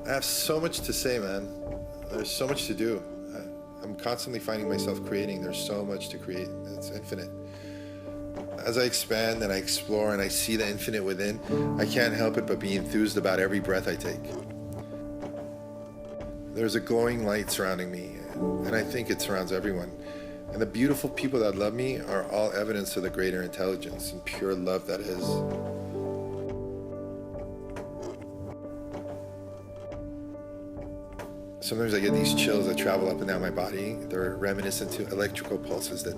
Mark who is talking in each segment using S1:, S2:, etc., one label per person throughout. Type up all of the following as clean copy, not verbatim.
S1: I have so much to say, man. There's so much to do. I'm constantly finding myself creating. There's so much to create. It's infinite. As I expand and I explore and I see the infinite within, I can't help it but be enthused about every breath I take. There's a glowing light surrounding me, and I think it surrounds everyone. And the beautiful people that love me are all evidence of the greater intelligence and pure love that is. Sometimes I get these chills that travel up and down my body. They're reminiscent to electrical pulses that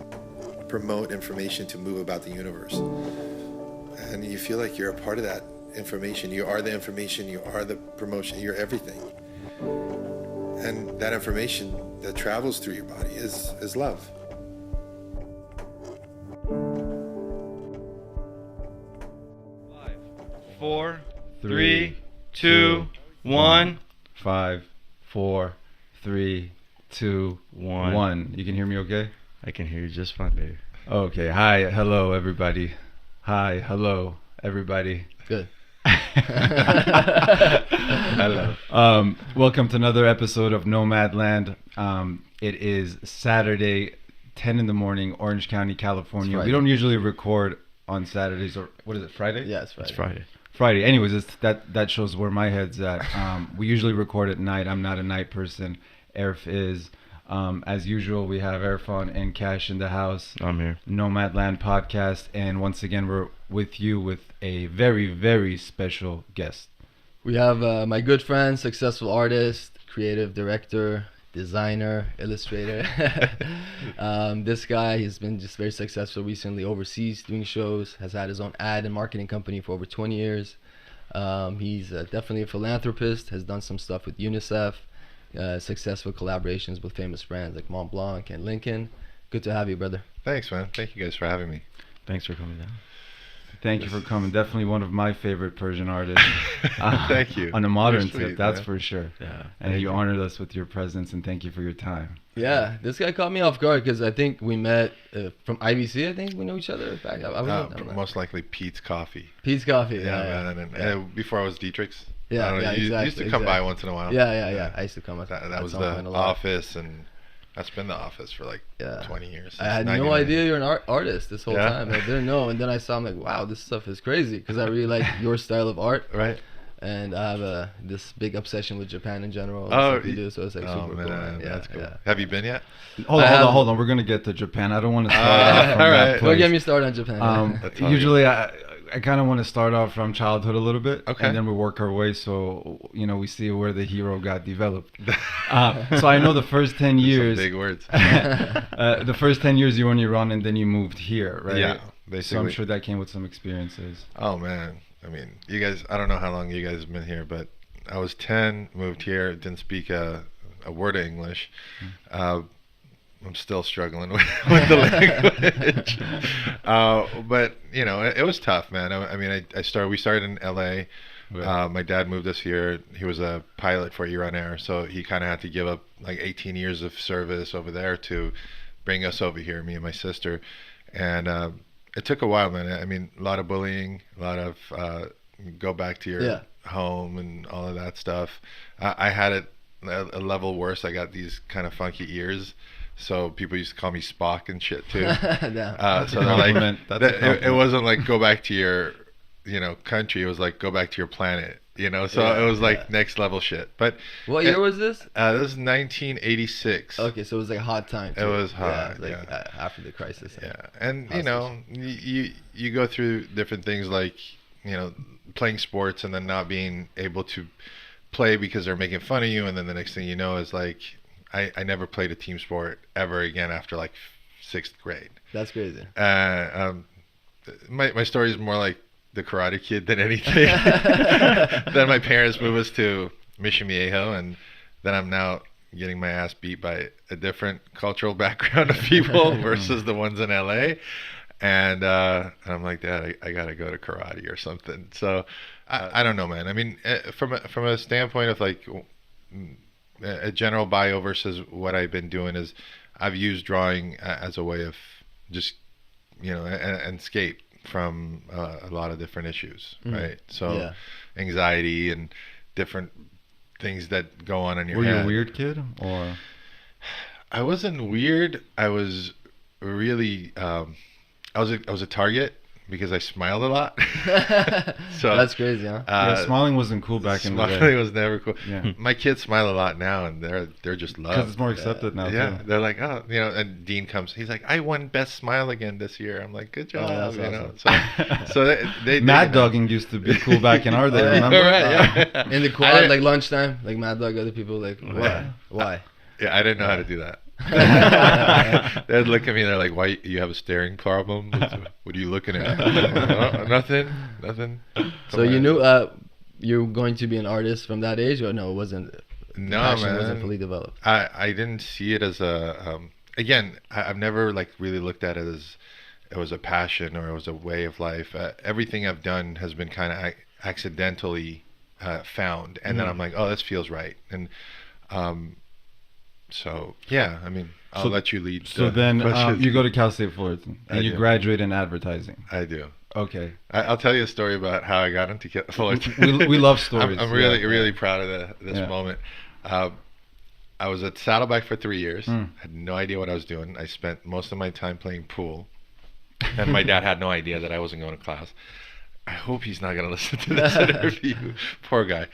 S1: promote information to move about the universe. And you feel like you're a part of that information. You are the information, you are the promotion, you're everything. And that information that travels through your body is love.
S2: 5, 4, 3, 2, 1.
S3: 5, 4, 3, 2, 1. You can hear me okay?
S2: I can hear you just fine, baby.
S3: Okay. Hi. Hello, everybody. Hi. Hello, everybody.
S4: Good.
S3: Hello. Welcome to another episode of NomadLand. It is Saturday, 10 in the morning, Orange County, California. We don't usually record on Saturdays, or what is it, Friday?
S4: Yeah, it's Friday.
S2: It's Friday.
S3: Friday. Anyways, that shows where my head's at. We usually record at night. I'm not a night person. Erf is. As usual, we have Erfan and Cash in the house.
S2: I'm here.
S3: NomadLand podcast. And once again, we're with you with a very, very special guest.
S4: We have my good friend, successful artist, creative director, designer, illustrator. This guy, he's been just very successful recently overseas doing shows, has had his own ad and marketing company for over 20 years. He's definitely a philanthropist, has done some stuff with UNICEF, successful collaborations with famous brands like Mont Blanc and Lincoln. Good to have you, brother.
S1: Thanks, man. Thank you guys for having me.
S2: Thanks for coming down.
S3: Thank you for coming. Definitely one of my favorite Persian artists.
S1: Thank you.
S3: On a modern
S1: You're sweet,
S3: tip, that's
S1: man.
S3: for sure.
S2: Yeah.
S3: And you honored us with your presence, and thank you for your time.
S4: Yeah, this guy caught me off guard because I think we met from IBC. I think we know each other back. I don't know.
S1: Most likely Pete's Coffee.
S4: Pete's Coffee.
S1: Yeah, man. And before I was Dietrich's.
S4: Yeah,
S1: I don't know,
S4: yeah,
S1: you used to come by once in a while.
S4: Yeah. I used to come.
S1: That was the office, and that's been the office for like 20 years.
S4: I had
S1: 99.
S4: no idea you're an artist this whole
S1: Yeah?
S4: time. I didn't know, and then I saw, I'm like, wow, this stuff is crazy because I really like your style of art,
S1: Right.
S4: and I have this big obsession with Japan in general. And
S1: Oh,
S4: stuff you do, so it's like super cool.
S1: Man,
S4: Yeah,
S1: that's cool.
S4: yeah.
S1: Have you been yet?
S3: Hold on. We're going to get to Japan. I don't want to start off from
S1: all
S3: that
S1: right.
S3: place.
S4: Don't get me started on Japan.
S1: That's all
S3: Usually, I kind of want to start off from childhood a little bit,
S1: Okay.
S3: and then we work our way, so we see where the hero got developed. So I know the first 10 years,
S1: Some big words.
S3: the first 10 years you were on Iran, and then you moved here, right?
S1: Yeah,
S3: So
S1: basically.
S3: I'm sure that came with some experiences.
S1: Oh man, I mean, you guys. I don't know how long you guys have been here, but I was 10, moved here, didn't speak a word of English. I'm still struggling with the language. But it was tough, man. We started in LA.
S3: Right.
S1: My dad moved us here. He was a pilot for Iran Air, so he kind of had to give up like 18 years of service over there to bring us over here, me and my sister. And it took a while, man. I mean, a lot of bullying, a lot of go back to your home and all of that stuff. I had it a level worse. I got these kind of funky ears. So people used to call me Spock and shit too. So they're like, it wasn't like go back to your, country. It was like go back to your planet. So it was like next level shit. But
S4: What year was this?
S1: This was 1986.
S4: Okay, so it was like a hot time.
S1: It was hot.
S4: Yeah, it was like after the crisis.
S1: Yeah, and you go through different things like playing sports and then not being able to play because they're making fun of you, and then the next thing you know is like. I never played a team sport ever again after like 6th grade.
S4: That's crazy.
S1: My story is more like the Karate Kid than anything. Then my parents moved us to Mission Viejo, and then I'm now getting my ass beat by a different cultural background of people versus the ones in LA. And I'm like, Dad, I gotta go to karate or something. So I don't know, man. I mean, from a standpoint of like. A general bio versus what I've been doing is I've used drawing as a way of just and escape from a lot of different issues, right? So anxiety and different things that go on in your
S3: Were
S1: head.
S3: you a weird kid, or?
S1: I wasn't weird. I was really I was a target because I smiled a lot. So
S4: That's crazy, huh?
S3: Yeah, smiling wasn't cool back in the day.
S1: Smiling was never cool.
S3: Yeah.
S1: My kids smile a lot now, and they're just loved.
S3: Because it's more accepted now,
S1: Yeah,
S3: too.
S1: they're like, oh, and Dean comes. He's like, I won best smile again this year. I'm like, good job.
S4: that's
S1: you know.
S4: awesome.
S1: So they
S3: Mad dogging used to be cool back in our day, remember?
S1: Right, yeah.
S4: In the quad, like lunchtime, like Mad Dog, other people like, why?
S1: Yeah, I didn't know how to do that. They'd look at me and they're like, why, you have a staring problem? What are you looking at? Oh, nothing.
S4: So you knew you were going to be an artist from that age, or no? It wasn't.
S1: No,
S4: passion
S1: man.
S4: wasn't fully developed.
S1: I didn't see it as a again. I've never like really looked at it as it was a passion or it was a way of life. Everything I've done has been kind of accidentally found, and then I'm like, oh, this feels right, and so yeah. I mean, I'll let you lead.
S3: So then you go to Cal State Fullerton, and you
S1: do.
S3: graduate in advertising.
S1: I do.
S3: Okay.
S1: I'll tell you a story about how I got into Fullerton.
S3: We love stories.
S1: I'm really proud of this moment. I was at Saddleback for 3 years. Had no idea what I was doing. I spent most of my time playing pool, and my dad had no idea that I wasn't going to class. I hope he's not going to listen to this interview. Poor guy.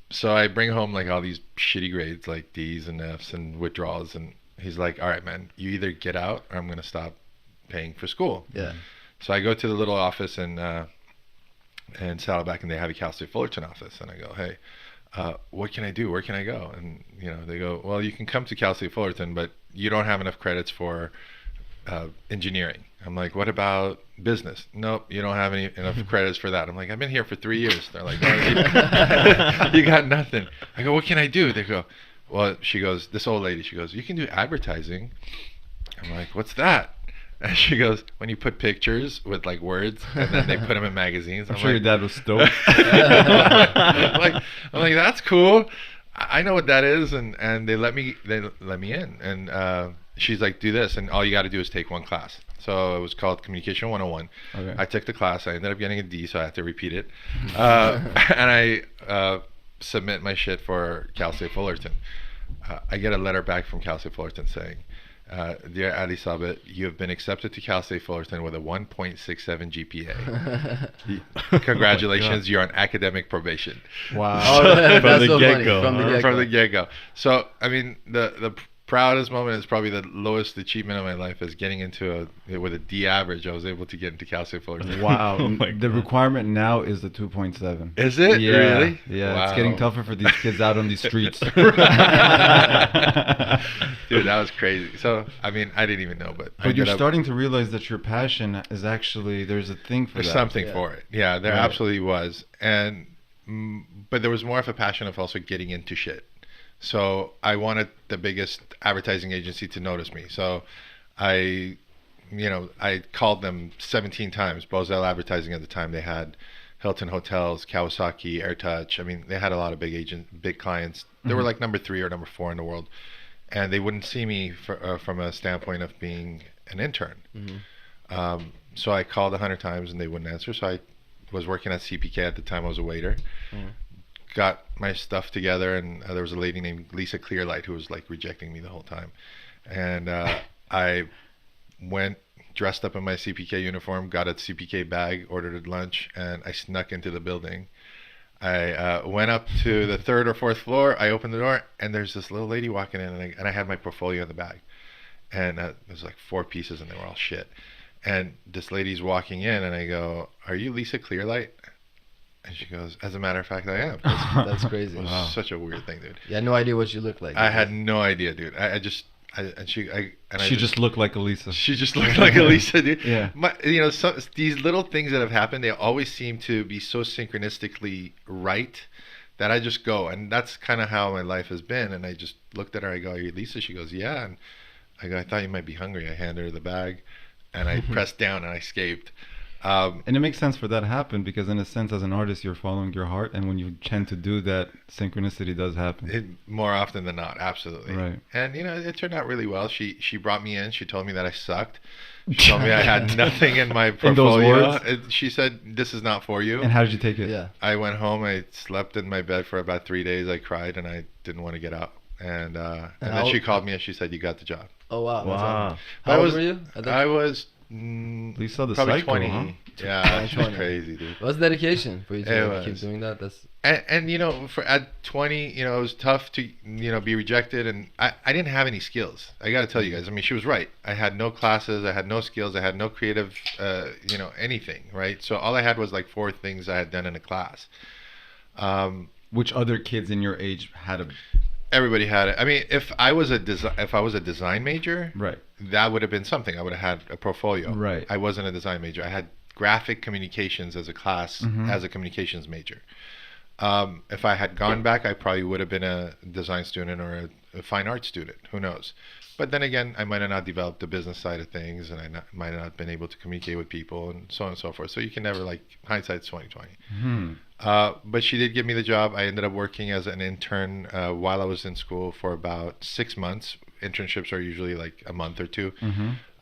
S1: So I bring home like all these shitty grades, like D's and F's and withdrawals, and he's like, all right, man, you either get out or I'm going to stop paying for school.
S4: Yeah.
S1: So I go to the little office in Saddleback, and they have a Cal State Fullerton office, and I go, hey, what can I do? Where can I go? And they go, well, you can come to Cal State Fullerton, but you don't have enough credits for engineering. I'm like, what about business? Nope, you don't have enough credits for that. I'm like, I've been here for 3 years. They're like, oh, you got nothing. I go, what can I do? They go, well, she goes, this old lady, she goes, you can do advertising. I'm like, what's that? And she goes, when you put pictures with like words and then they put them in magazines.
S3: I'm sure your dad was stoked.
S1: I'm like, that's cool. I know what that is, and they let me in, and she's like, do this, and all you got to do is take one class. So it was called Communication 101.
S3: Okay.
S1: I took the class. I ended up getting a D, so I had to repeat it. And I submit my shit for Cal State Fullerton. I get a letter back from Cal State Fullerton saying, dear Ali Sabet, you have been accepted to Cal State Fullerton with a 1.67 GPA. Congratulations, you're on academic probation.
S3: Wow.
S2: From the
S4: so funny,
S2: get-go.
S1: From the get-go. So, I mean, the proudest moment is probably the lowest achievement of my life is getting into with a D average. I was able to get into Cal State Fullerton.
S3: Wow.
S2: Oh my
S3: The
S2: God.
S3: requirement now is the 2.7.
S1: Is it?
S3: Yeah,
S1: Really?
S3: Yeah,
S1: Wow.
S3: it's getting tougher for these kids out on the streets.
S1: Dude, that was crazy. So, I mean, I didn't even know, but I
S3: But you're
S1: ended up-
S3: starting to realize that your passion is actually, there's a thing for
S1: There's
S3: that.
S1: something
S4: Yeah.
S1: for it. Yeah, there
S3: Right.
S1: absolutely was. And but there was more of a passion of also getting into shit. So I wanted the biggest advertising agency to notice me. So I called them 17 times. Bozell Advertising at the time, they had Hilton Hotels, Kawasaki, AirTouch. I mean, they had a lot of big clients. They were like number 3 or number 4 in the world, and they wouldn't see me from a standpoint of being an intern. So I called 100 times and they wouldn't answer. So I was working at CPK at the time. I was a waiter. Got my stuff together, and there was a lady named Lisa Clearlight who was like rejecting me the whole time. And I went dressed up in my CPK uniform, got a CPK bag, ordered a lunch, and I snuck into the building. I went up to the 3rd or 4th floor. I opened the door, and there's this little lady walking in, and I had my portfolio in the bag. And there's like 4 pieces, and they were all shit. And this lady's walking in, and I go, "Are you Lisa Clearlight?" And she goes, "As a matter of fact, I am."
S4: That's crazy.
S1: It was such a weird thing, dude.
S4: You had no idea what you looked like.
S1: I had no idea, dude.
S3: She just looked like Elisa.
S1: She just looked like Elisa, dude.
S3: Yeah.
S1: These little things that have happened, they always seem to be so synchronistically right that I just go, and that's kind of how my life has been. And I just looked at her. I go, "Are you Lisa?" She goes, "Yeah." And I go, "I thought you might be hungry." I handed her the bag, and I pressed down and I escaped.
S3: And it makes sense for that to happen because, in a sense, as an artist, you're following your heart, and when you tend to do that, synchronicity does happen.
S1: More often than not, absolutely.
S3: Right.
S1: And it turned out really well. She brought me in. She told me that I sucked. She told me I had nothing in my portfolio.
S3: In those words?
S1: She said, "This is not for you."
S3: And how did you take it?
S4: Yeah.
S1: I went home. I slept in my bed for about 3 days. I cried and I didn't want to get out. And then she called me and she said, "You got the job."
S4: Oh wow.
S2: Wow.
S4: How old were you?
S1: I was
S3: You saw the
S1: probably
S3: cycle,
S1: 20.
S3: huh?
S1: Yeah, it's
S4: 20.
S1: crazy, dude.
S4: What's dedication for you to
S1: It
S4: keep
S1: was.
S4: doing that? That's
S1: And for at 20, it was tough to be rejected, and I didn't have any skills. I got to tell you guys. I mean, she was right. I had no classes. I had no skills. I had no creative, anything. Right. So all I had was like 4 things I had done in a class.
S3: Which other kids in your age had a
S1: Everybody had it. I mean, if I was a design major,
S3: right?
S1: that would have been something. I would have had a portfolio.
S3: Right.
S1: I wasn't a design major. I had graphic communications as a class, as a communications major. If I had gone back, I probably would have been a design student or a fine arts student. Who knows? But then again, I might have not developed the business side of things, and might have not been able to communicate with people, and so on and so forth. So you can never, hindsight's 20/20. But she did give me the job. I ended up working as an intern while I was in school for about 6 months. Internships are usually like a month or 2.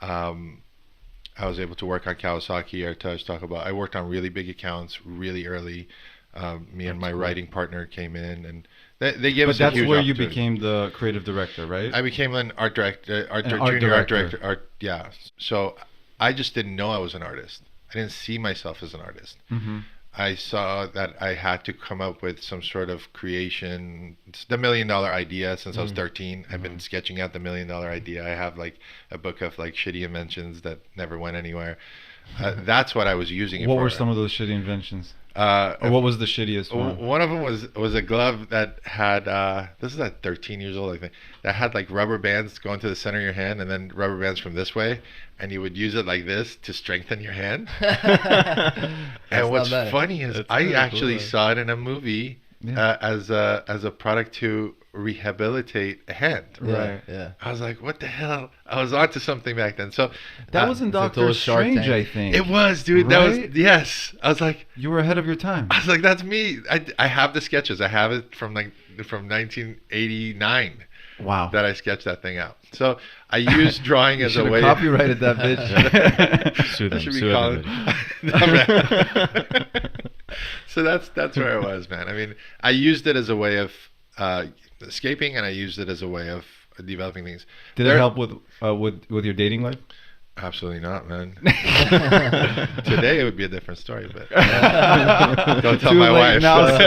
S1: I was able to work on Kawasaki, AirTouch, Taco Bell. I worked on really big accounts really early. Me and my writing partner came in, and they gave us a huge
S3: But that's where you
S1: opportunity.
S3: became the creative director, right?
S1: I became an art director,
S3: art
S1: junior art
S3: director.
S1: director. Yeah. So I just didn't know I was an artist. I didn't see myself as an artist. I saw that I had to come up with some sort of creation. It's the $1 million idea since I was 13. I've been sketching out the $1 million idea. I have like a book of like shitty inventions that never went anywhere. That's what I was using it for.
S3: What were some of those shitty inventions? Or what was the shittiest one?
S1: One of them was a glove that had this is at 13 years old, I think, that had like rubber bands going to the center of your hand and then rubber bands from this way, and you would use it like this to strengthen your hand. And what's funny is I actually saw it in a movie as a product to rehabilitate a hand.
S4: right. Yeah.
S1: I was like, what the hell? I was onto something back then. So
S3: That was in Doctor
S4: total Shark
S3: Strange,
S4: Tank.
S3: I think.
S1: it was, dude. That
S3: Right?
S1: was, yes. I was like,
S3: You were ahead of your time.
S1: that's me. I have the sketches. I have it from 1989
S3: Wow.
S1: that I sketched that thing out. So I used drawing
S3: You
S1: as a
S3: should have
S1: way.
S3: copyrighted that bitch.
S2: Sue
S1: That
S2: them.
S1: should be
S2: Sue
S1: called.
S2: everybody.
S1: So that's where I was, man. I mean, I used it as a way of escaping, and I used it as a way of developing things.
S3: Did it help with your dating life?
S1: Absolutely not, man. Today it would be a different story, but don't tell
S3: Too
S1: my
S3: late
S1: wife.
S3: now,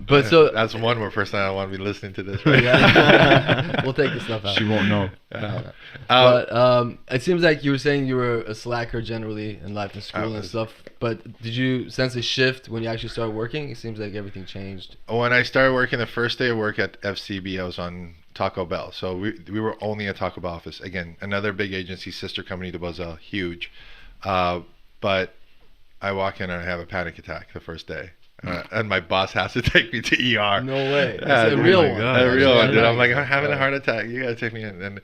S4: But so
S1: That's one more person I don't want to be listening to this. Right?
S4: we'll take the stuff out.
S3: She won't know.
S4: But it seems like you were saying you were a slacker generally in life and school and
S1: was.
S4: stuff. But did you sense a shift when you actually started working? It seems like everything changed.
S1: When I started working, the first day of work at FCB, I was on Taco Bell. So we were only a Taco Bell office. Again, another big agency, sister company to Bozell, huge. But I walk in and I have a panic attack the first day. And my boss has to take me to ER.
S4: No way.
S1: Yeah,
S4: That's a
S1: dude.
S4: real
S2: my
S4: one.
S2: God.
S1: A real one, dude. I'm like,
S4: Yeah.
S1: I'm having a heart attack. You gotta take me in. And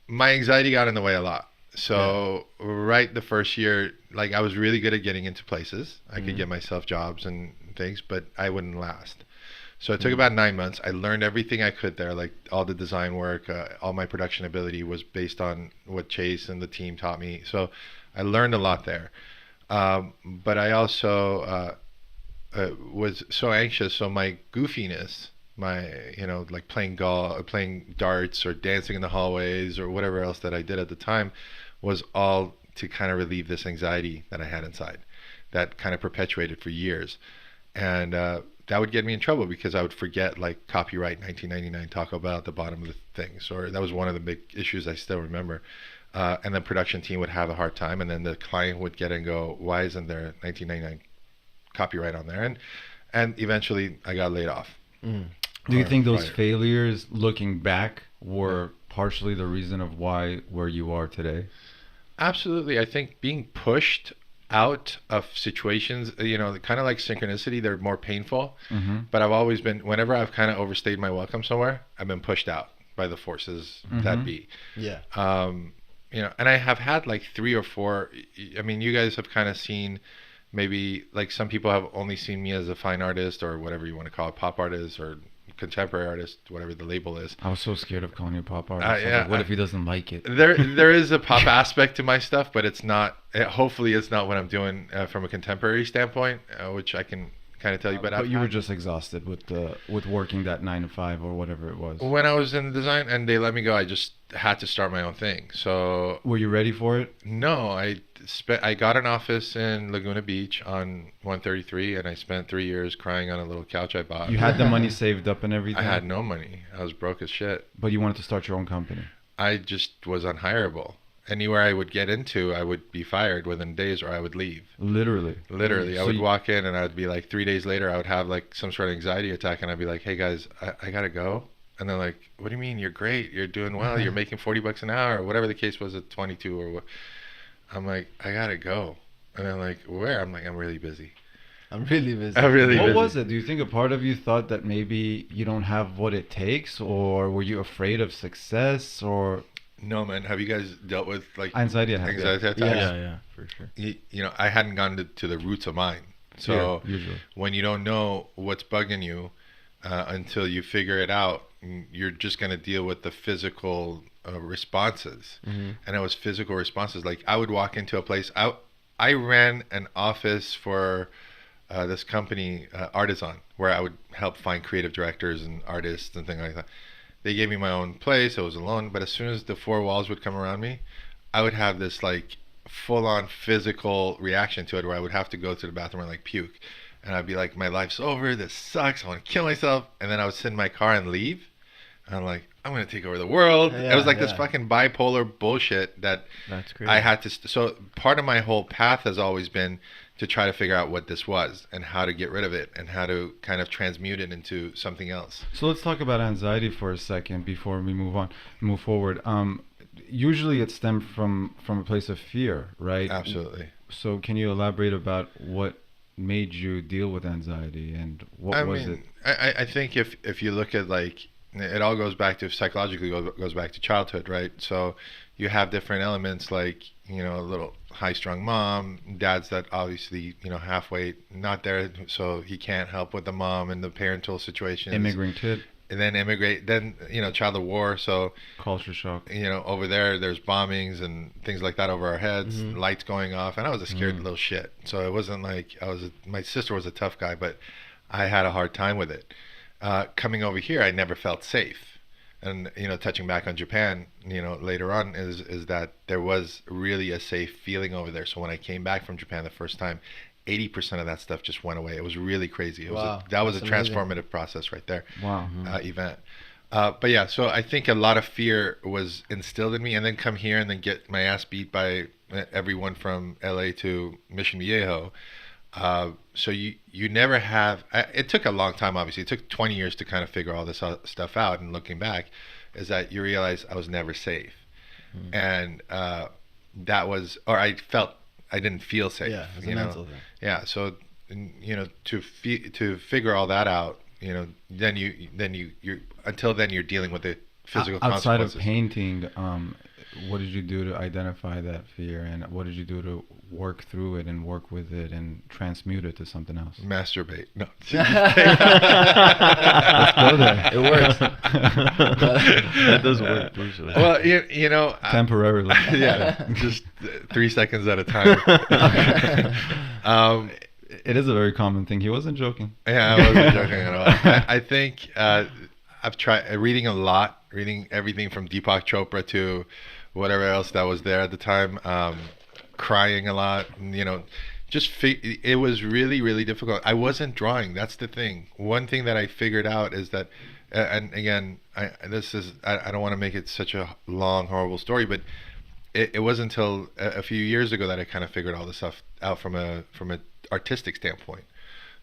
S1: my anxiety got in the way a lot. So right the first year, like I was really good at getting into places. I could get myself jobs and things, but I wouldn't last. So it took about 9 months. I learned everything I could there, like all the design work, all my production ability was based on what Chase and the team taught me. So I learned a lot there. But I also was so anxious. So my goofiness, my like playing golf, playing darts, or dancing in the hallways, or whatever else that I did at the time, was all to kind of relieve this anxiety that I had inside, that kind of perpetuated for years, and that would get me in trouble because I would forget like copyright 1999 Taco Bell at the bottom of the things, or that was one of the big issues I still remember. And the production team would have a hard time, and then the client would get and go, why isn't there 1999 copyright on there? And eventually I got laid off.
S3: Do you think those
S1: Fired.
S3: failures, looking back, were partially the reason of where you are today?
S1: Absolutely. I think being pushed out of situations, kind of like synchronicity, they're more painful. But I've always been, whenever I've kind of overstayed my welcome somewhere, I've been pushed out by the forces that be.
S4: Yeah.
S1: and I have had like 3 or 4. I mean, you guys have kind of seen, maybe like some people have only seen me as a fine artist or whatever you want to call it, pop artist or contemporary artist, whatever the label is.
S3: I was so scared of calling you a pop artist.
S1: Yeah,
S3: like, what if he doesn't like it?
S1: There is a pop aspect to my stuff, but it's not. Hopefully, it's not what I'm doing from a contemporary standpoint, which I can kind of tell you.
S3: But you were just exhausted with working that 9 to 5 or whatever it was.
S1: When I was in design and they let me go, I just had to start my own thing. So
S3: were you ready for it?
S1: No, I got an office in Laguna Beach on 133, and I spent 3 years crying on a little couch I bought.
S3: You had the money saved up and everything?
S1: I had no money. I was broke as shit.
S3: But you wanted to start your own company?
S1: I just was unhireable. Anywhere I would get into, I would be fired within days, or I would leave.
S3: Literally?
S1: Literally. I would walk in, and I'd be like, 3 days later, I would have like some sort of anxiety attack, and I'd be like, hey guys, I gotta go. And they're like, what do you mean? You're great. You're doing well. You're making $40 an hour, or whatever the case was at 22 or what. I'm like, I gotta go. And they're like, where? I'm like, I'm really busy.
S4: I'm really busy.
S3: What was it? Do you think a part of you thought that maybe you don't have what it takes, or were you afraid of success, or?
S1: No, man. Have you guys dealt with like
S3: anxiety attacks?
S4: Yeah, for sure.
S1: I hadn't gotten to the roots of mine. So
S3: usually,
S1: when you don't know what's bugging you until you figure it out, you're just gonna deal with the physical responses.
S4: Mm-hmm.
S1: And it was physical responses. Like I would walk into a place. I ran an office for this company, Artisan, where I would help find creative directors and artists and things like that. They gave me my own place. I was alone. But as soon as the 4 walls would come around me, I would have this like full-on physical reaction to it, where I would have to go to the bathroom and like puke. And I'd be like, my life's over. This sucks. I want to kill myself. And then I would sit in my car and leave. And I'm like, I'm going to take over the world. It was like this fucking bipolar bullshit that I had to. So part of my whole path has always been to try to figure out what this was and how to get rid of it and how to kind of transmute it into something else.
S3: So let's talk about anxiety for a second before we move forward. Usually it stems from a place of fear, right?
S1: Absolutely.
S3: So can you elaborate about what made you deal with anxiety and what was it?
S1: I think if you look at like, it all goes back to, psychologically goes back to childhood, right? So you have different elements like, a little high-strung mom, dads that obviously, halfway not there, so he can't help with the mom and the parental situation.
S3: Immigrant kid.
S1: And then immigrate, then, child of war, so.
S3: Culture shock.
S1: Over there's bombings and things like that over our heads, lights going off, and I was a scared little shit. So it wasn't like my sister was a tough guy, but I had a hard time with it. Coming over here, I never felt safe. And, touching back on Japan, later on is that there was really a safe feeling over there. So when I came back from Japan the first time, 80% of that stuff just went away. It was really crazy. That was a transformative process right there.
S3: Wow.
S1: Event. But yeah, so I think a lot of fear was instilled in me, and then come here and then get my ass beat by everyone from LA to Mission Viejo. So you never have, it took a long time, obviously. It took 20 years to kind of figure all this stuff out. And looking back, is that you realize I was never safe. And that was, or I didn't feel safe.
S4: Yeah, it's a mental thing.
S1: Yeah, so, to figure all that out, then you're until then you're dealing with the physical
S3: outside
S1: consequences.
S3: Of painting, what did you do to identify that fear, and what did you do to work through it and work with it and transmute it to something else?
S1: Masturbate. No.
S3: Let's go there.
S4: It works.
S2: That does work usually.
S1: Well,
S3: temporarily.
S1: Yeah, just 3 seconds at a time.
S3: It is a very common thing. He wasn't joking.
S1: Yeah, I wasn't joking at all. I think I've tried reading a lot, reading everything from Deepak Chopra to whatever else that was there at the time. Crying a lot, it was really, really difficult. I wasn't drawing. That's the thing. One thing that I figured out is that, and again, I don't want to make it such a long, horrible story, but it wasn't until a few years ago that I kind of figured all this stuff out from an artistic standpoint.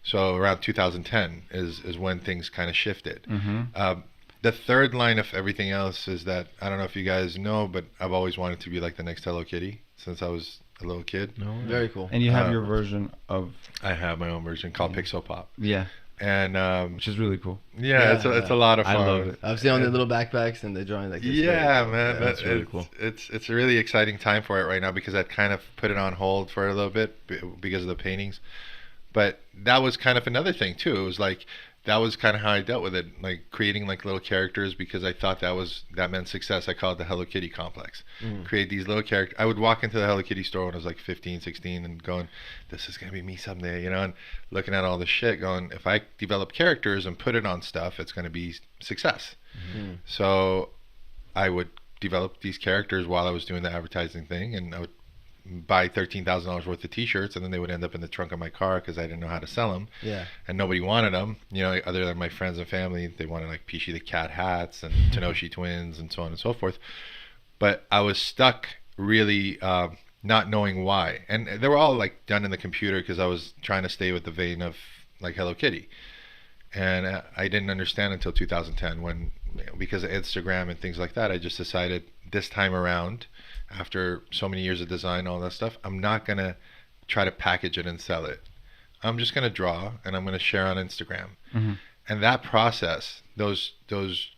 S1: So around 2010 is when things kind of shifted.
S3: Mm-hmm.
S1: The third line of everything else is that, I don't know if you guys know, but I've always wanted to be like the next Hello Kitty since I was a little kid.
S4: Very cool.
S3: And you have your version of...
S1: I have my own version called Pixel Pop.
S3: Yeah.
S1: And
S3: which is really cool.
S1: yeah, it's a lot of fun.
S3: I love it.
S4: I've seen on the little backpacks and the drawing like this.
S1: Yeah, man,
S3: That's really cool.
S1: It's a really exciting time for it right now because I kind of put it on hold for a little bit because of the paintings. But that was kind of another thing too. It was like that was kind of how I dealt with it, like creating like little characters because I thought that meant success. I call it the Hello Kitty complex. Create these little characters. I would walk into the Hello Kitty store when I was like 15, 16 and going, this is going to be me someday, and looking at all this shit going, if I develop characters and put it on stuff, it's going to be success. So I would develop these characters while I was doing the advertising thing, and I would buy $13,000 worth of t-shirts, and then they would end up in the trunk of my car because I didn't know how to sell them.
S4: Yeah.
S1: And nobody wanted them, other than my friends and family. They wanted like Pishi the Cat hats and Tenoshi twins and so on and so forth. But I was stuck really not knowing why. And they were all like done in the computer because I was trying to stay with the vein of like Hello Kitty. And I didn't understand until 2010 when, because of Instagram and things like that, I just decided this time around, after so many years of design, all that stuff, I'm not going to try to package it and sell it. I'm just going to draw and I'm going to share on Instagram. And that process, those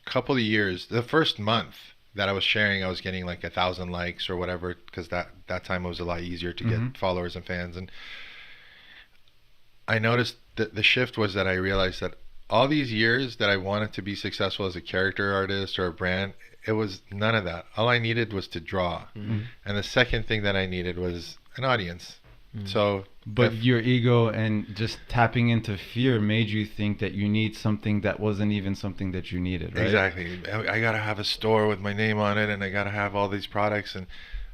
S1: couple of years, the first month that I was sharing, I was getting like 1,000 likes or whatever, because that time it was a lot easier to get followers and fans. And I noticed that the shift was that I realized that all these years that I wanted to be successful as a character artist or a brand, it was none of that. All I needed was to draw. And the second thing that I needed was an audience. But
S3: your ego and just tapping into fear made you think that you need something that wasn't even something that you needed, right?
S1: Exactly. I got to have a store with my name on it, and I got to have all these products. And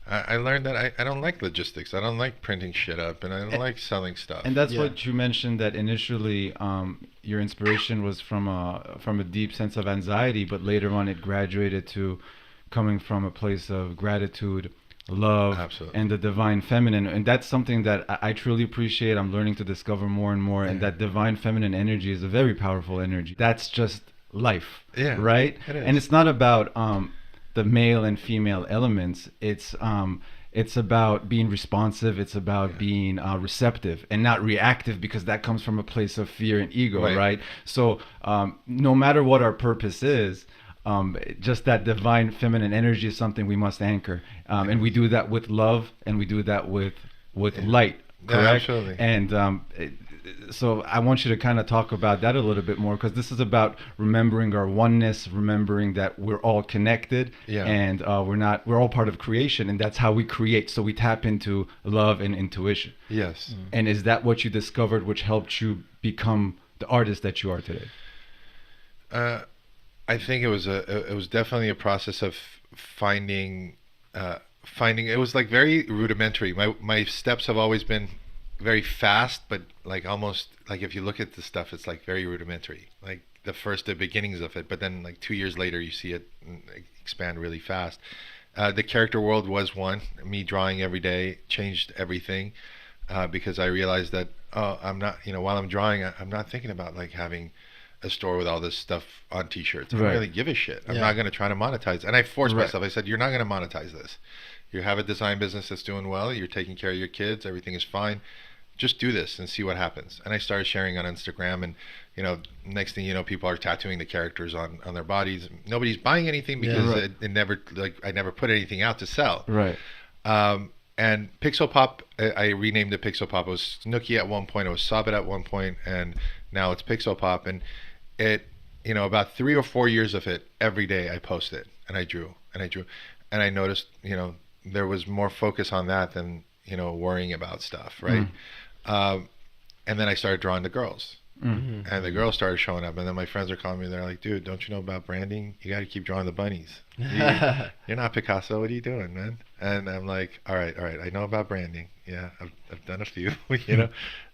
S1: I learned that I don't like logistics. I don't like printing shit up, and I don't like selling stuff.
S3: And that's what you mentioned, that initially your inspiration was from a deep sense of anxiety, but later on it graduated to coming from a place of gratitude, love, and the divine feminine. And that's something that I truly appreciate. I'm learning to discover more and more. And that divine feminine energy is a very powerful energy. That's just life, right?
S1: It is.
S3: And it's not about the male and female elements. It's about being responsive. It's about being receptive and not reactive, because that comes from a place of fear and ego, right? So no matter what our purpose is, just that divine feminine energy is something we must anchor, and we do that with love, and we do that with light, correct?
S1: Yeah, absolutely.
S3: And so I want you to kind of talk about that a little bit more, because this is about remembering our oneness, remembering that we're all connected, and we're all part of creation, and that's how we create. So we tap into love and intuition.
S1: Yes.
S3: And is that what you discovered, which helped you become the artist that you are today?
S1: I think it was definitely a process of finding. It was like very rudimentary. My steps have always been very fast, but like almost like if you look at the stuff, it's like very rudimentary, like the beginnings of it. But then like 2 years later, you see it expand really fast. The character world was one. Me drawing every day changed everything, because I realized that I'm not, while I'm drawing, I'm not thinking about like having a store with all this stuff on t-shirts. I don't really give a shit. I'm not going to try to monetize. And I forced myself. I said, you're not going to monetize this. You have a design business that's doing well. You're taking care of your kids. Everything is fine. Just do this and see what happens. And I started sharing on Instagram, and next thing you know, people are tattooing the characters on their bodies. Nobody's buying anything because it never, like, I never put anything out to sell.
S3: Right.
S1: And Pixel Pop, I renamed it Pixel Pop. It was Snooki at one point. It was Sabet at one point, and now it's Pixel Pop. And it, about 3 or 4 years of it, every day I posted and I drew and I drew, and I noticed, there was more focus on that than worrying about stuff, right? And then I started drawing the girls, and the girls started showing up, and then my friends are calling me. They're like, "Dude, don't you know about branding? You got to keep drawing the bunnies. You're not Picasso. What are you doing, man?" And I'm like, "All right, I know about branding. Yeah, I've done a few.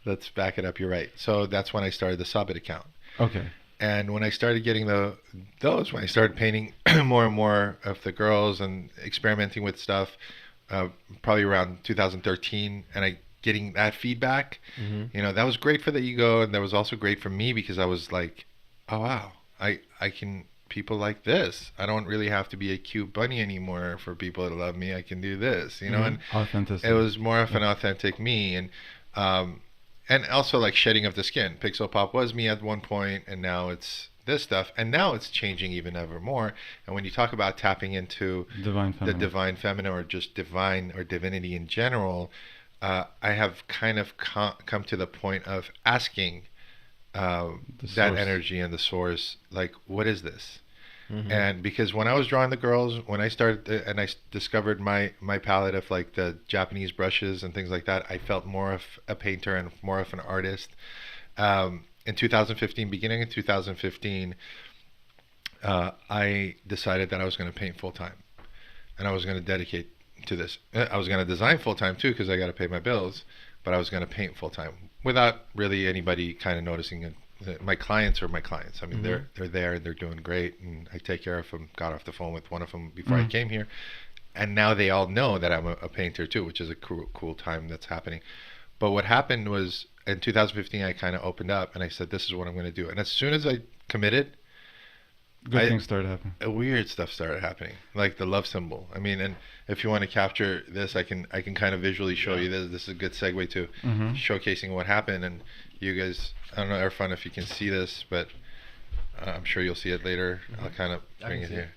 S1: Let's back it up. You're right." So that's when I started the Sabet account.
S3: Okay.
S1: And when I started getting when I started painting more and more of the girls and experimenting with stuff, probably around 2013, and getting that feedback, that was great for the ego, and that was also great for me, because I was like, oh wow, I can, people like this. I don't really have to be a cute bunny anymore for people to love me. I can do this, and
S3: Authenticity.
S1: it was more of an authentic me, and and also like shedding of the skin. Pixel Pop was me at one point, and now it's this stuff, and now it's changing even ever more. And when you talk about tapping into
S3: Divine
S1: the
S3: feminine.
S1: divine feminine, or just divine or divinity in general, I have kind of come to the point of asking that
S3: source.
S1: energy and the source, like, what is this?
S4: Mhm.
S1: And because when I was drawing the girls, when I started and I discovered my palette of like the Japanese brushes and things like that, I felt more of a painter and more of an artist. In 2015, beginning in 2015, I decided that I was going to paint full time, and I was going to dedicate to this. I was going to design full time too, because I got to pay my bills, but I was going to paint full time without really anybody kind of noticing it. My clients are my clients. I mean, they're there and they're doing great, and I take care of them. Got off the phone with one of them before I came here, and now they all know that I'm a painter too, which is a cool time that's happening. But what happened was in 2015, I kind of opened up and I said, "This is what I'm going to do." And as soon as I committed,
S3: Good things started happening.
S1: weird stuff started happening, like the love symbol. I mean, and if you want to capture this, I can kind of visually show you this. This is a good segue to showcasing what happened. And you guys, I don't know, Erfan, if you can see this, but I'm sure you'll see it later. I'll kind of bring it here.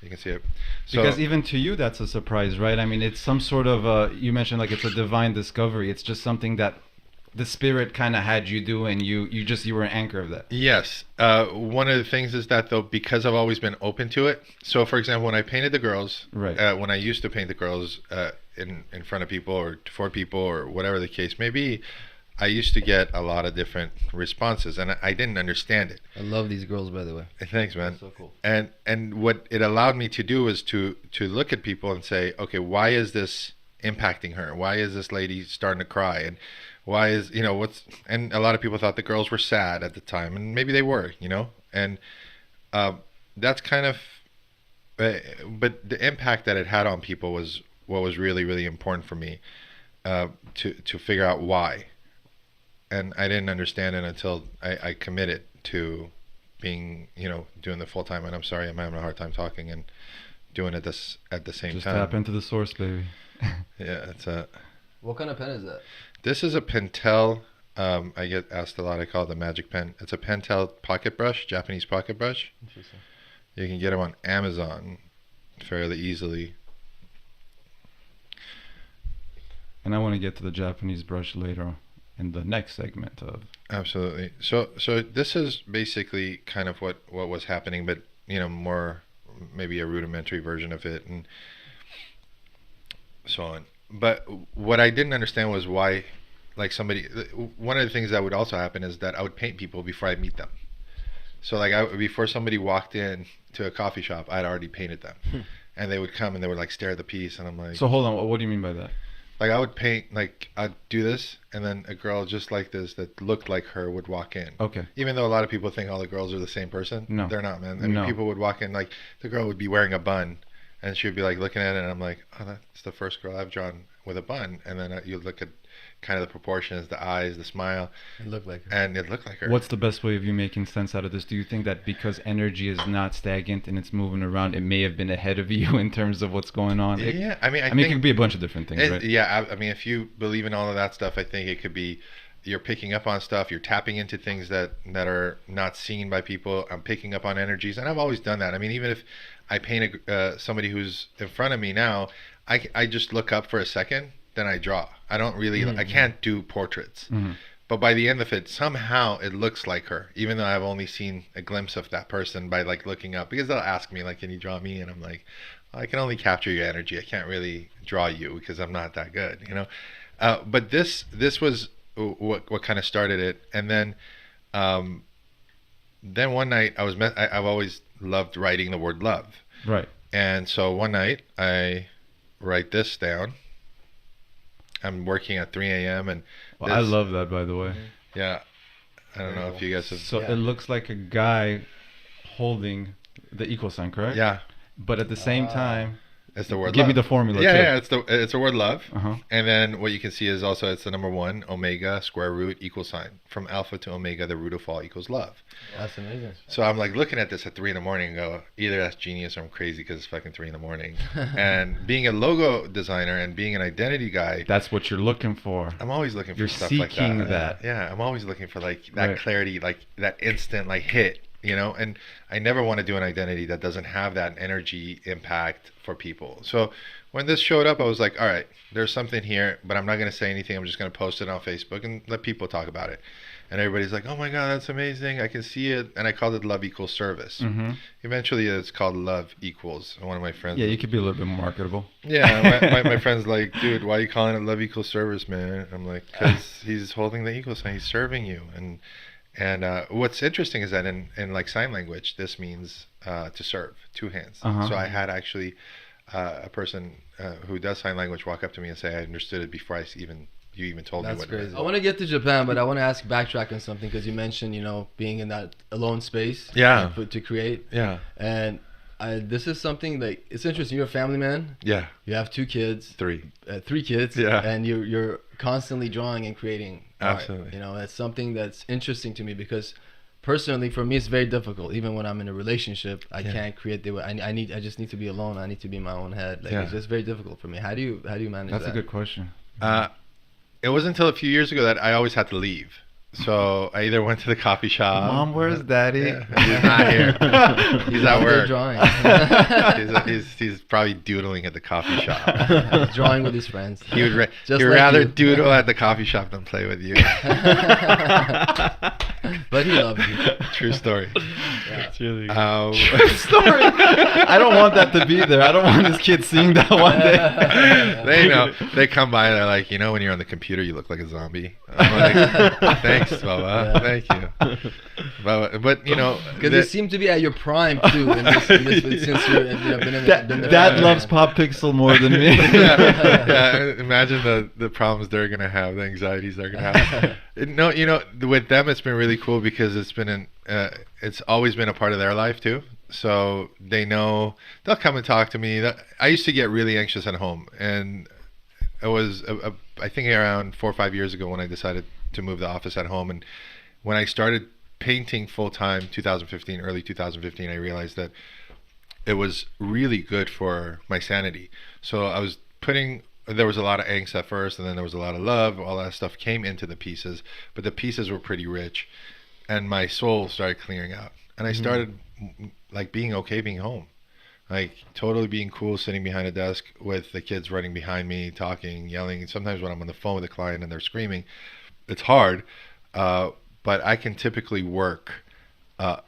S1: You can see it. So,
S3: Because even to you, that's a surprise, right? I mean, it's some sort of, you mentioned like it's a divine discovery. It's just something that the spirit kind of had you do, and you were an anchor of that.
S1: yes. One of the things is that, though, because I've always been open to it. So, for example, when I painted the girls,
S3: Right.
S1: when I used to paint the girls in front of people or for people or whatever the case may be, I used to get a lot of different responses, and I didn't understand it.
S4: I love these girls, by the way.
S1: Thanks, man.
S4: So cool.
S1: And what it allowed me to do was to look at people and say, okay, why is this impacting her? Why is this lady starting to cry? And why is, what's, and a lot of people thought the girls were sad at the time, and maybe they were, and that's kind of, but the impact that it had on people was what was really, really important for me, to figure out why. And I didn't understand it until I committed to being, doing the full time. And I'm sorry, I'm having a hard time talking and doing it at the same
S3: Just
S1: time.
S3: tap into the source, baby.
S1: Yeah,
S4: What kind of pen is that?
S1: this is a Pentel. I get asked a lot. I call it the magic pen. It's a Pentel pocket brush, Japanese pocket brush.
S4: Interesting.
S1: You can get them on Amazon fairly easily.
S3: And I want to get to the Japanese brush later in the next segment of.
S1: Absolutely. So this is basically kind of what was happening, but more maybe a rudimentary version of it and so on. But what I didn't understand was why, like one of the things that would also happen is that I would paint people before I meet them. So like before somebody walked in to a coffee shop, I'd already painted them, and they would come and they would like stare at the piece, and I'm like.
S3: So hold on, what do you mean by that?
S1: Like I would paint, like I'd do this, and then a girl just like this that looked like her would walk in.
S3: Okay.
S1: Even though a lot of people think all the girls are the same person,
S3: No,
S1: they're not, man. I mean,
S3: no.
S1: people would walk in, like the girl would be wearing a bun, and she would be like looking at it, and I'm like, oh, that's the first girl I've drawn with a bun. And then you look at kind of the proportions, the eyes, the smile,
S4: It looked like her.
S1: and it looked like her.
S3: What's the best way of you making sense out of this? Do you think that because energy is not stagnant and it's moving around, it may have been ahead of you in terms of what's going on?
S1: Yeah, I mean,
S3: I mean, it could be a bunch of different things, right?
S1: Yeah, I mean, if you believe in all of that stuff, I think it could be you're picking up on stuff, you're tapping into things that are not seen by people. I'm picking up on energies, and I've always done that. I mean, even if I paint somebody who's in front of me now, I just look up for a second, then I draw. I don't really, I can't do portraits. But by the end of it, somehow it looks like her, even though I've only seen a glimpse of that person by like looking up, because they'll ask me like, can you draw me? And I'm like, I can only capture your energy. I can't really draw you because I'm not that good, but this was what kind of started it. And then one night I've always loved writing the word love.
S3: Right.
S1: And so one night I write this down. I'm working at 3 a.m. and
S3: Well, I love that, by the way.
S1: yeah, I don't know if you guys have.
S3: So it looks like a guy holding the equal sign, correct?
S1: Yeah,
S3: But at the same time,
S1: It's the word
S3: Give
S1: love.
S3: me the formula.
S1: Yeah,
S3: too.
S1: yeah, it's the word love.
S3: Uh-huh.
S1: And then what you can see is also it's the number 1, omega, square root, equal sign. From alpha to omega, the root of all equals love.
S4: That's amazing.
S1: So I'm like looking at this at 3 in the morning and go, either that's genius or I'm crazy because it's fucking 3 in the morning. And being a logo designer and being an identity guy,
S3: That's what you're looking for.
S1: I'm always looking for
S3: You're
S1: stuff like
S3: seeking
S1: that.
S3: that.
S1: Yeah, I'm always looking for like that
S3: Right.
S1: clarity, like that instant like hit, you know? And I never want to do an identity that doesn't have that energy impact for people. So when this showed up, I was like, all right, there's something here, but I'm not going to say anything. I'm just going to post it on Facebook and let people talk about it. And everybody's like, oh my God, that's amazing. I can see it. And I called it Love Equals Service.
S3: Mm-hmm.
S1: Eventually, it's called Love Equals. And one of my friends.
S3: Yeah, you could be a little bit more marketable.
S1: Yeah, my friend's like, dude, why are you calling it Love Equals Service, man? I'm like, because he's holding the equal sign. He's serving you. And what's interesting is that in like sign language, this means to serve, 2 hands.
S3: Uh-huh.
S1: So I had actually a person who does sign language walk up to me and say, I understood it before you even told me
S4: That's
S1: what
S4: crazy.
S1: it
S4: I
S1: meant.
S4: want to get to Japan, but I want to backtrack on something because you mentioned, being in that alone space.
S1: Yeah.
S4: To create.
S1: Yeah.
S4: And this is something that it's interesting. You're a family man.
S1: Yeah.
S4: You have 2 kids.
S1: 3.
S4: 3 kids.
S1: Yeah.
S4: And you're constantly drawing and creating art.
S1: Absolutely.
S4: It's something that's interesting to me because personally, for me, it's very difficult. Even when I'm in a relationship, I can't create the way I just need to be alone. I need to be in my own head. Like it's just very difficult for me. How do you manage that?
S3: That's a good question.
S1: It wasn't until a few years ago that I always had to leave. So I either went to the coffee shop.
S3: Mom, where's Daddy?
S1: Yeah, he's not here. He's at
S4: They're
S1: work.
S4: drawing.
S1: He's probably doodling at the coffee shop.
S4: He's drawing with his friends.
S1: He would
S4: Just
S1: he'd
S4: like
S1: rather
S4: you.
S1: doodle at the coffee shop than play with you.
S4: But he loves you.
S1: True story.
S2: It's really
S3: Story. I don't want that to be there. I don't want this kid seeing that one day.
S1: They know. They come by and they're like, when you're on the computer, you look like a zombie. I'm like, thanks, Baba.
S4: Yeah.
S1: Thank you. But
S4: Because you seem to be at your prime too. Since you're been in the
S3: Dad
S4: family.
S3: loves Pop Pixel more than me.
S1: yeah, imagine the problems they're gonna have, the anxieties they're gonna have. No, with them it's been really cool because it's always been a part of their life too. So they know they'll come and talk to me. I used to get really anxious at home, and it was I think around 4 or 5 years ago when I decided to move the office at home, and when I started painting full time, early 2015, I realized that it was really good for my sanity. So there was a lot of angst at first, and then there was a lot of love. All that stuff came into the pieces, but the pieces were pretty rich, and my soul started clearing out, and I started like being okay being home, like totally being cool sitting behind a desk with the kids running behind me, talking, yelling. Sometimes when I'm on the phone with a client and they're screaming, it's hard, but I can typically work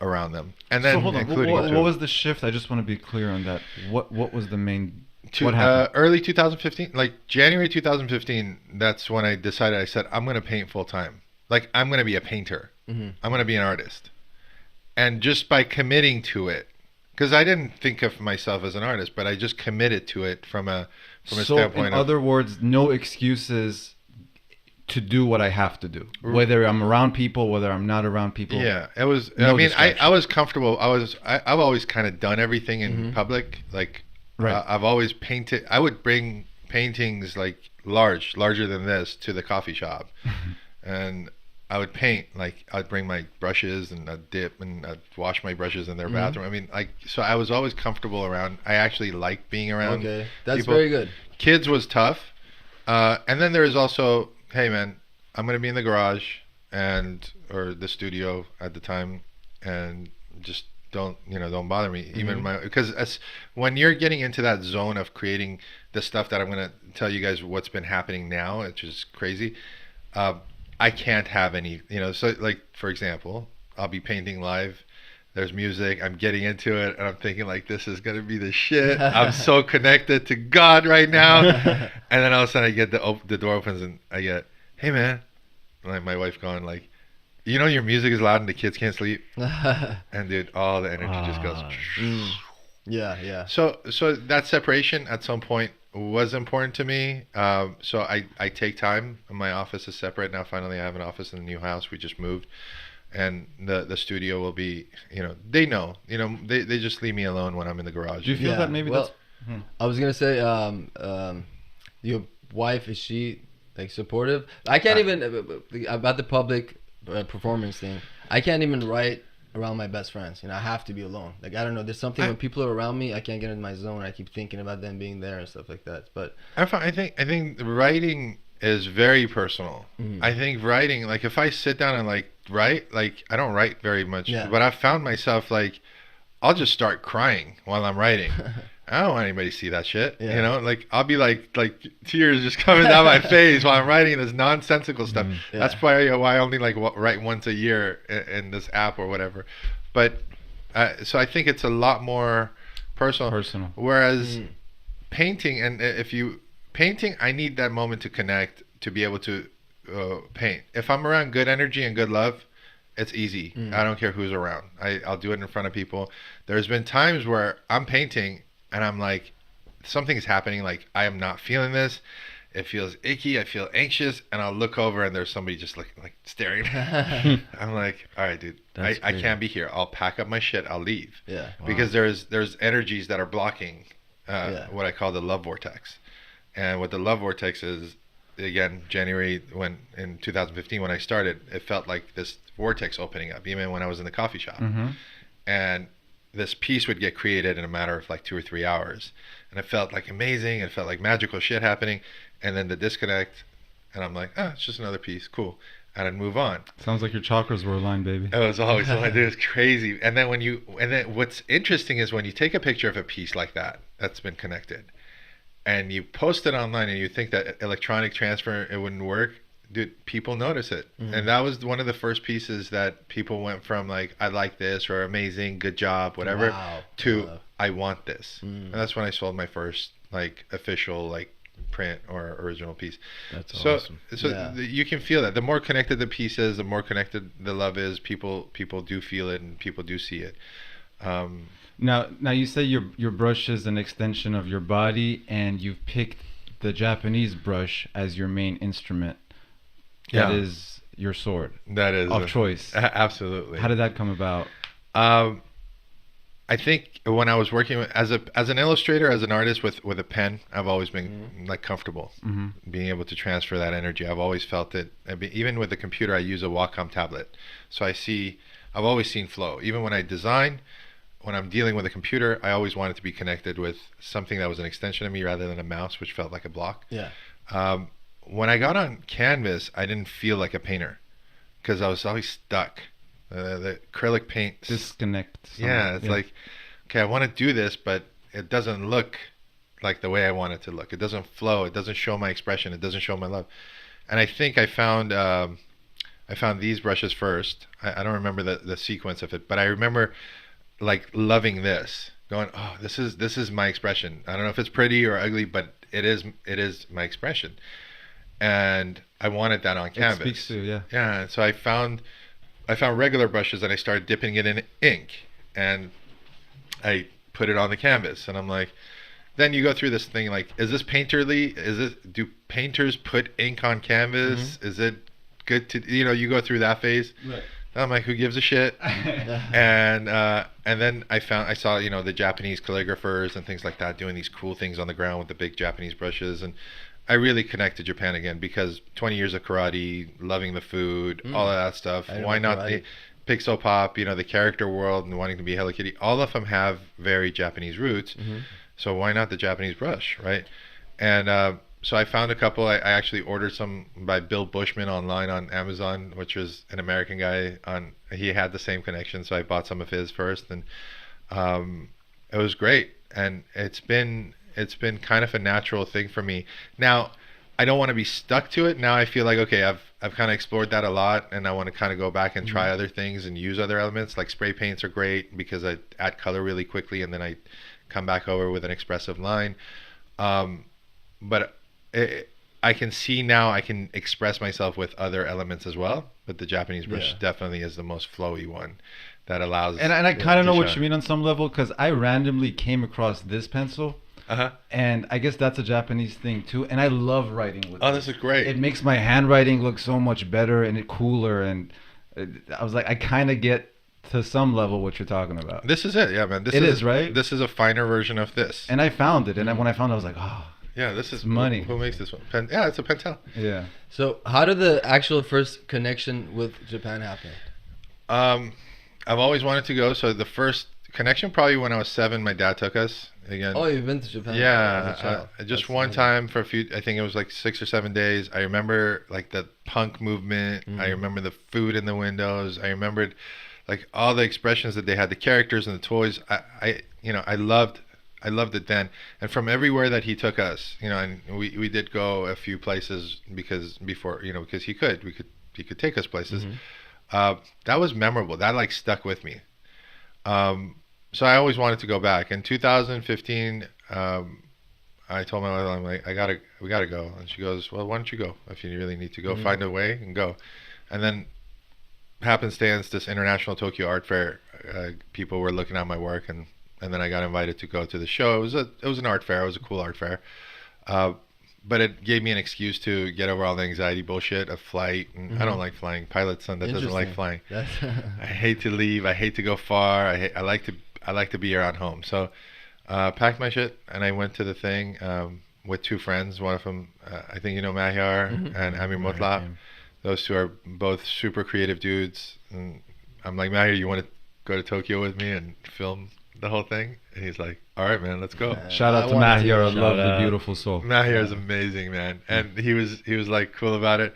S1: around them. And then
S3: So hold on.
S1: including
S3: What was the shift? I just want to be clear on that. What was the main? What
S1: to
S3: happened?
S1: early 2015, like January 2015, that's when I decided. I said, I'm going to paint full time. Like, I'm going to be a painter. I'm going to be an artist. And just by committing to it, because I didn't think of myself as an artist, but I just committed to it from a standpoint
S3: in
S1: of,
S3: other words, no excuses to do what I have to do, whether I'm around people, whether I'm not around people.
S1: Yeah, it was.
S3: No
S1: I mean,
S3: distraction.
S1: I was comfortable. I've always kind of done everything in public. Like,
S3: Right.
S1: I've always painted. I would bring paintings like larger than this to the coffee shop, and I would paint. Like, I'd bring my brushes and I'd dip and I'd wash my brushes in their bathroom. I mean, so I was always comfortable around. I actually liked being around.
S4: Okay, that's
S1: people.
S4: very good.
S1: Kids was tough, and then there was also, hey man, I'm gonna be in the garage or the studio at the time, and just don't bother me. Even because when you're getting into that zone of creating the stuff that I'm gonna tell you guys what's been happening now, which is crazy. I can't have any, so like, for example, I'll be painting live. There's music. I'm getting into it, and I'm thinking like, this is gonna be the shit. I'm so connected to God right now. And then all of a sudden, I get the door opens, and I get, hey man, like my wife going like, your music is loud and the kids can't sleep. And dude, all the energy just goes.
S4: Yeah.
S1: So that separation at some point was important to me. So I take time. My office is separate now. Finally, I have an office in the new house. We just moved, and the studio will be. They know. They just leave me alone when I'm in the garage.
S3: Do you feel that maybe
S4: I was gonna say, your wife, is she like supportive? I can't even about the public performance thing. I can't even write around my best friends. I have to be alone. Like, I don't know. There's something when people are around me, I can't get in my zone. I keep thinking about them being there and stuff like that. But
S1: I think writing is very personal. I think writing, like if I sit down and like write, like I don't write very much, but I've found myself like I'll just start crying while I'm writing. I don't want anybody to see that shit. Like I'll be like tears just coming down my face while I'm writing this nonsensical stuff. That's probably why I only like write once a year in this app or whatever. But so I think it's a lot more personal. Whereas painting, and painting, I need that moment to connect to be able to paint. If I'm around good energy and good love, it's easy. I don't care who's around. I'll do it in front of people. There's been times where I'm painting and I'm like, something's happening. Like I am not feeling this. It feels icky. I feel anxious, and I'll look over and there's somebody just like staring. I'm like, all right, dude, I can't be here. I'll pack up my shit. I'll leave. Yeah. Wow. Because there's energies that are blocking what I call the love vortex, and what the love vortex is. Again, January in 2015 when I started, it felt like this vortex opening up, even when I was in the coffee shop. And this piece would get created in a matter of like 2 or 3 hours, and it felt like amazing. It felt like magical shit happening, and then the disconnect, and I'm like, it's just another piece, cool, and I'd move on.
S3: Sounds like your chakras were aligned, baby.
S1: It was always aligned. It was crazy. And then what's interesting is when you take a picture of a piece like that's been connected, and you post it online, and you think that electronic transfer, it wouldn't work, dude, people notice it. And that was one of the first pieces that people went from like, I like this, or amazing, good job, whatever, to I want this. And that's when I sold my first like official like print or original piece. That's awesome. So you can feel that. The more connected the piece is, the more connected the love is. People do feel it, and people do see it.
S3: Now you say your brush is an extension of your body, and you've picked the Japanese brush as your main instrument. That is your sword. That is of choice.
S1: Absolutely.
S3: How did that come about?
S1: I think when I was working as an illustrator, as an artist with a pen, I've always been like comfortable being able to transfer that energy. I've always felt it. Even with the computer, I use a Wacom tablet, so I've always seen flow. Even when I design, when I'm dealing with a computer, I always wanted to be connected with something that was an extension of me rather than a mouse, which felt like a block. When I got on canvas, I didn't feel like a painter because I was always stuck. The acrylic paint
S3: disconnect.
S1: It's like, okay, I want to do this, but it doesn't look like the way I want it to look. It doesn't flow. It doesn't show my expression. It doesn't show my love. And I think I found these brushes first. I don't remember the sequence of it, but I remember like loving this, going, oh, this is my expression. I don't know if it's pretty or ugly, but it is my expression. And I wanted that on canvas.
S3: It speaks to,
S1: yeah. So I found regular brushes, and I started dipping it in ink, and I put it on the canvas, and I'm like, then you go through this thing like, is this painterly? Do painters put ink on canvas? Is it good to, you go through that phase? Right. I'm like, who gives a shit? And then I saw the Japanese calligraphers and things like that doing these cool things on the ground with the big Japanese brushes, and I really connected Japan again because 20 years of karate, loving the food, all of that stuff. Why not the pixel pop, the character world, and wanting to be Hello Kitty? All of them have very Japanese roots. So why not the Japanese brush, right? And so I found a couple. I actually ordered some by Bill Bushman online on Amazon, which was an American guy. He had the same connection, so I bought some of his first, and it was great. And it's been kind of a natural thing for me. Now, I don't want to be stuck to it. Now I feel like, okay, I've kind of explored that a lot, and I want to kind of go back and try other things and use other elements. Like spray paints are great because I add color really quickly, and then I come back over with an expressive line. But I can see now I can express myself with other elements as well. But the Japanese brush definitely is the most flowy one that allows.
S3: And I kind of know what you mean on some level, because I randomly came across this pencil. And I guess that's a Japanese thing too. And I love writing with
S1: this is great.
S3: It makes my handwriting look so much better and cooler. And I was like, I kind of get to some level what you're talking about.
S1: This is it, yeah, man. This
S3: It is, right?
S1: This is a finer version of this.
S3: And I found it, and when I found it, I was like, oh,
S1: Yeah, this is
S3: money.
S1: Who makes this one? Yeah, it's a Pentel.
S3: yeah.
S4: So how did the actual first connection with Japan happen?
S1: I've always wanted to go. So the first connection, probably when I was 7, my dad took us again.
S4: Oh, you've been to Japan? as a
S1: Yeah,
S4: child.
S1: just
S4: That's
S1: one
S4: amazing.
S1: time for a few. I think it was like 6 or 7 days. I remember like the punk movement. I remember the food in the windows. I remembered like all the expressions that they had, the characters and the toys. I loved it then. And from everywhere that he took us, and we did go a few places because he could take us places. That was memorable. That like stuck with me. So I always wanted to go back. In 2015, I told my wife, I'm like, we gotta go. And she goes, well, why don't you go? If you really need to go, find a way and go. And then happenstance, this International Tokyo Art Fair, people were looking at my work, and then I got invited to go to the show. It was an art fair. It was a cool art fair. But it gave me an excuse to get over all the anxiety bullshit of flight. And I don't like flying. Pilot's son that doesn't like flying. I hate to leave. I hate to go far. I like to be around home. So packed my shit and I went to the thing with 2 friends. One of them, I think you know Mahyar and Amir Motlab. Those 2 are both super creative dudes. And I'm like, Mahyar, you want to go to Tokyo with me and film the whole thing? And he's like, all right, man, let's go.
S3: Shout out to Mahyar. I love the beautiful soul.
S1: Mahyar is amazing, man. And he was like cool about it.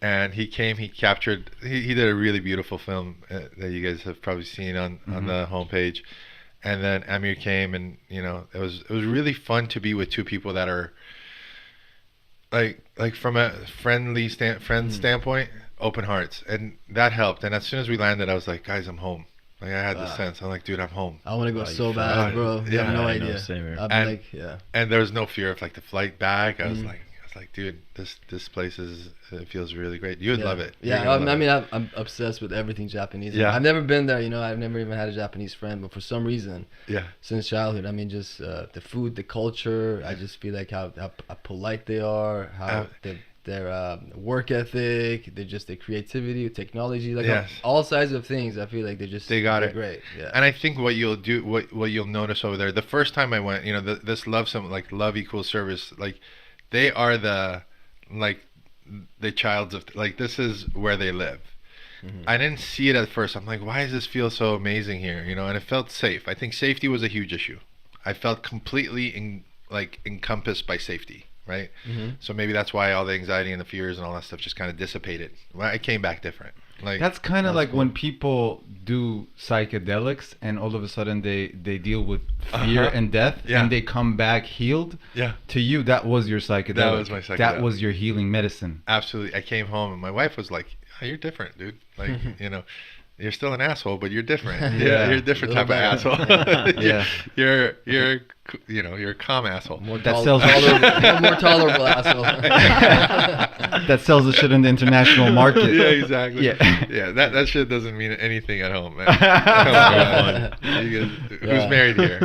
S1: And he came, he captured, he did a really beautiful film that you guys have probably seen on the homepage. And then Amir came, and it was really fun to be with 2 people that are like from a friendly standpoint, open hearts, and that helped. And as soon as we landed, I was like, guys, I'm home. Like I had the sense. I'm like, dude, I'm home.
S4: I want to go so bad, bro. You have no idea.
S2: Same here.
S4: I'd be like, yeah.
S1: And there was no fear of like the flight back. I was like, dude, this place it feels really great. You would love it.
S4: Yeah, I mean, I'm obsessed with everything Japanese.
S1: Yeah.
S4: I've never been there. I've never even had a Japanese friend, but for some reason,
S1: Yeah.
S4: since childhood, I mean, just the food, the culture. I just feel like how polite they are, how their work ethic, their creativity, technology, like
S1: Yes.
S4: all sides of things. I feel like they got it great. Yeah.
S1: And I think what you'll notice over there, the first time I went, this love equals service, like they are the childs of, like, this is where they live. I didn't see it at first. I'm like, why does this feel so amazing here? And it felt safe. I think safety was a huge issue. I felt completely encompassed by safety, right? So maybe that's why all the anxiety and the fears and all that stuff just kind of dissipated. Well, I came back different. Like,
S3: that's kind of like
S4: cool.
S3: when people do psychedelics and all of a sudden they deal with fear and death and they come back healed.
S1: Yeah.
S3: To you, that was your psychedelic.
S1: That was my psychedelic.
S3: That was your healing medicine.
S1: Absolutely. I came home and my wife was like, oh, you're different, dude. Like, you're still an asshole, but you're different.
S3: Yeah.
S1: You're a different type of asshole.
S3: Yeah.
S1: You're a calm asshole.
S4: More
S3: That
S4: more tolerable asshole.
S3: That sells the shit in the international market.
S1: Yeah, exactly.
S3: Yeah.
S1: That shit doesn't mean anything at home, man. Who's married here?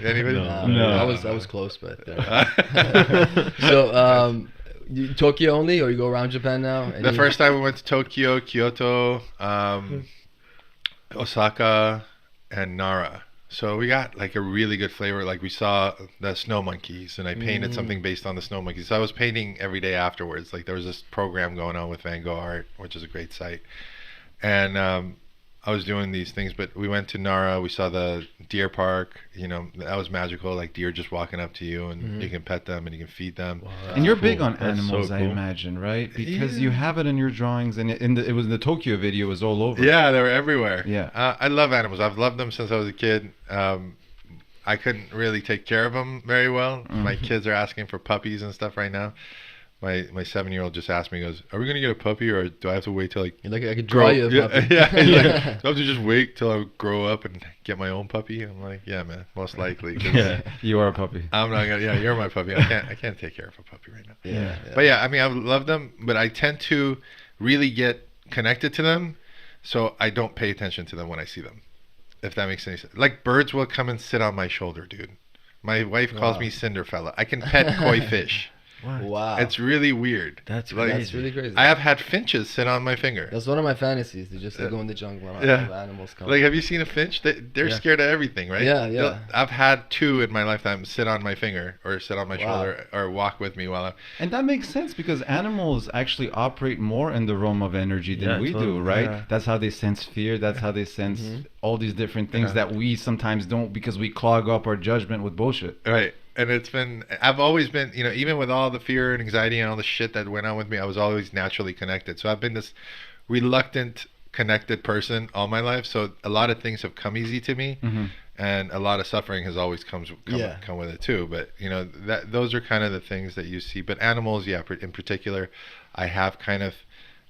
S1: Anybody?
S3: No.
S4: I was close, but so Tokyo only, or you go around Japan now?
S1: The first time we went to Tokyo, Kyoto, Osaka, and Nara. So we got like a really good flavor. Like we saw the snow monkeys, and I painted something based on the snow monkeys. So I was painting every day afterwards. Like there was this program going on with Van Gogh Art, which is a great site. And I was doing these things, but we went to Nara. We saw the deer park. That was magical. Like deer just walking up to you, and you can pet them and you can feed them.
S4: Wow.
S3: And you're big
S2: cool.
S3: on
S2: That's
S3: animals,
S2: so
S3: I
S2: cool.
S3: imagine, right? Because you have it in your drawings, and it was the Tokyo video. It was all over.
S1: Yeah, they were everywhere.
S3: Yeah.
S1: I love animals. I've loved them since I was a kid. I couldn't really take care of them very well. My kids are asking for puppies and stuff right now. My 7-year-old just asked me, he goes, are we going to get a puppy, or do I have to wait till
S4: You're like, I could draw you a puppy.
S1: Yeah, he's like, do I have to just wait till I grow up and get my own puppy? I'm like, yeah, man, most likely. 'Cause
S3: Yeah, you are a puppy.
S1: I'm not gonna. Yeah, you're my puppy. I can't take care of a puppy right now.
S4: Yeah.
S1: But yeah, I mean, I love them, but I tend to really get connected to them, so I don't pay attention to them when I see them. If that makes any sense. Like birds will come and sit on my shoulder, dude. My wife calls me Cinderfella. I can pet koi fish.
S2: What?
S4: Wow.
S1: It's really weird.
S2: That's
S1: like,
S2: crazy.
S4: That's really crazy.
S1: I have had finches sit on my finger.
S4: That's one of my fantasies. To just go in the jungle and
S1: Yeah.
S4: all the animals come.
S1: Like, have you seen a finch? They're
S4: Yeah.
S1: scared of everything, right?
S4: Yeah, yeah.
S1: I've had 2 in my lifetime sit on my finger or sit on my
S4: Wow.
S1: shoulder or walk with me while I'm.
S3: And that makes sense because animals actually operate more in the realm of energy than
S2: Yeah,
S3: we
S2: totally.
S3: do, right?
S1: Yeah.
S3: That's how they sense fear. That's how they sense all these different things
S1: Yeah.
S3: that we sometimes don't because we clog up our judgment with bullshit.
S1: Right. And I've always been, even with all the fear and anxiety and all the shit that went on with me, I was always naturally connected. So I've been this reluctant, connected person all my life. So a lot of things have come easy to me.
S3: Mm-hmm.
S1: And a lot of suffering has always come with it too. But those are kind of the things that you see. But animals, yeah, in particular, I have kind of,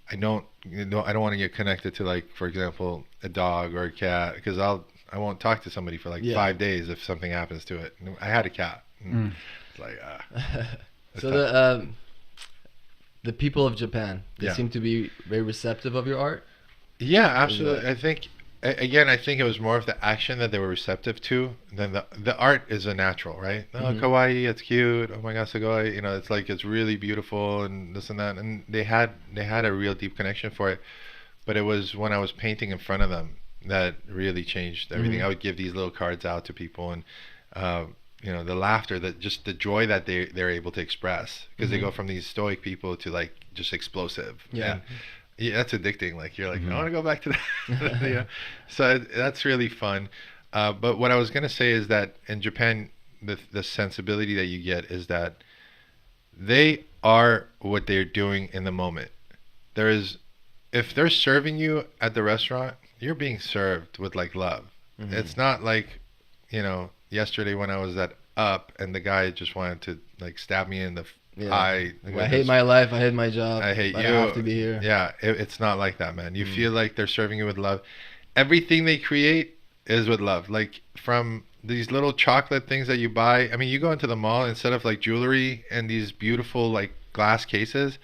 S1: I don't want to get connected to, like, for example, a dog or a cat, because I won't talk to somebody for like 5 days if something happens to it. I had a cat. It's like
S4: So the people of Japan, they seem to be very receptive of your art.
S1: Yeah, absolutely. I think it was more of the action that they were receptive to than the art is a natural, right? Oh, kawaii, it's cute. Oh my gosh, sugoi. It's like, it's really beautiful and this and that. And they had a real deep connection for it. But it was when I was painting in front of them that really changed everything. I would give these little cards out to people, and the laughter, just the joy that they're able to express, because they go from these stoic people to like just explosive.
S4: Yeah.
S1: And, yeah, that's addicting. Like, you're like, I want to go back to that. So that's really fun. But what I was going to say is that in Japan, the sensibility that you get is that they are what they're doing in the moment. If they're serving you at the restaurant, you're being served with like love. It's not like, yesterday when I was at Up and the guy just wanted to like stab me in the eye.
S4: I hate my life. I hate my job.
S1: I hate
S4: but
S1: you.
S4: I have to be here.
S1: Yeah, it's not like that, man. You feel like they're serving you with love. Everything they create is with love. Like, from these little chocolate things that you buy. I mean, you go into the mall, instead of like jewelry and these beautiful like glass cases,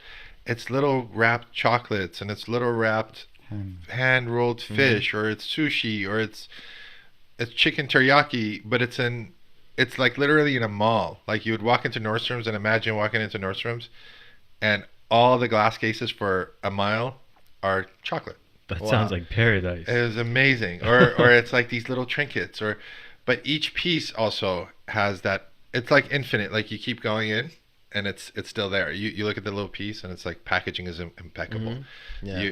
S1: it's little wrapped chocolates, and it's little wrapped hand rolled fish, or it's sushi, or it's chicken teriyaki, but it's like literally in a mall. Like, you would walk into Nordstrom's, and imagine walking into Nordstrom's and all the glass cases for a mile are chocolate.
S2: That sounds like paradise.
S1: It was amazing. Or it's like these little trinkets, but each piece also has that, it's like infinite. Like, you keep going in and it's still there. You look at the little piece and it's like, packaging is impeccable.
S4: Yeah.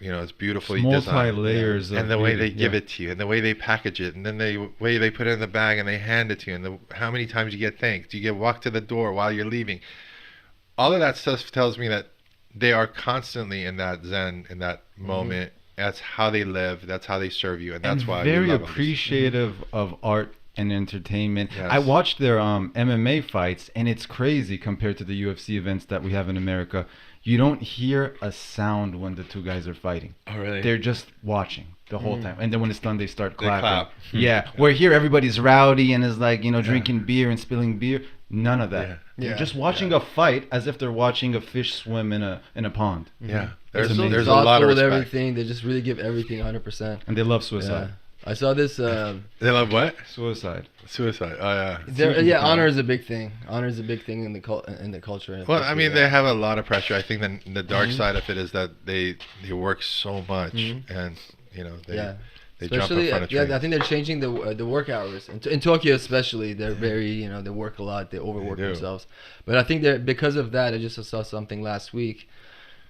S1: It's beautifully
S3: Multi
S1: designed.
S3: layers
S1: And
S3: of
S1: the way
S3: beauty,
S1: they give it to you, and the way they package it, and then the way they put it in the bag and they hand it to you, and how many times you get thanked. You get walked to the door while you're leaving. All of that stuff tells me that they are constantly in that zen, in that moment. That's how they live. That's how they serve you, and that's why
S3: very
S1: we love them.
S3: appreciative of art and entertainment.
S1: Yes.
S3: I watched their MMA fights, and it's crazy compared to the UFC events that we have in America. You don't hear a sound when the two guys are fighting.
S1: Oh, really?
S3: They're just watching the whole time, and then when it's done, they start clapping.
S1: clap.
S3: Yeah, where here everybody's rowdy and is like, drinking beer and spilling beer. None of that.
S4: Yeah.
S3: They're just watching a fight as if they're watching a fish swim in a pond.
S1: Yeah.
S3: It's
S1: There's
S3: amazing.
S1: a lot of
S4: with
S1: respect.
S4: everything. They just really give everything 100%.
S3: And they love
S4: Yeah.
S3: suicide.
S4: I saw this.
S1: They love what?
S3: Suicide.
S1: Suicide. Oh, yeah.
S4: Honor is a big thing. Honor is a big thing in the culture.
S1: Well, I mean, they have a lot of pressure. I think the dark side of it is that they work so much, and they jump in front of trains.
S4: I think they're changing the work hours. In Tokyo especially, they're very, they work a lot. They overwork themselves. But I think that because of that, I just saw something last week.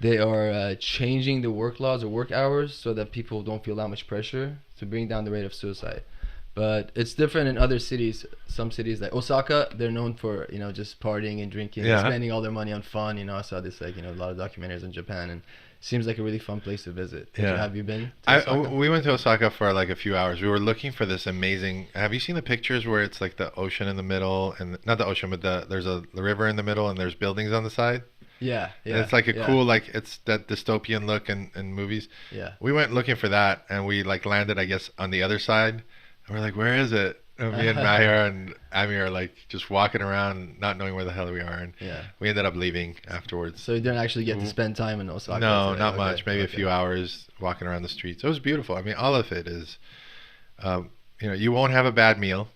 S4: They are changing the work laws or work hours so that people don't feel that much pressure to bring down the rate of suicide. But it's different in other cities. Some cities like Osaka, they're known for just partying and drinking, and spending all their money on fun. I saw this a lot of documentaries in Japan, and it seems like a really fun place to visit. Have you been to Osaka?
S1: We went to Osaka for like a few hours. We were looking for this amazing. Have you seen the pictures where it's like the ocean in the middle, and not the ocean, but there's the river in the middle, and there's buildings on the side?
S4: Yeah.
S1: And it's like a cool, it's that dystopian look in movies.
S4: Yeah.
S1: We went looking for that, and we landed, I guess, on the other side. And we're like, where is it? And me and Mahyar and Amir are like just walking around, not knowing where the hell we are. And we ended up leaving afterwards.
S4: So you didn't actually get to spend time in Osaka?
S1: No, not much. Maybe a few hours walking around the streets. It was beautiful. I mean, all of it is, you won't have a bad meal.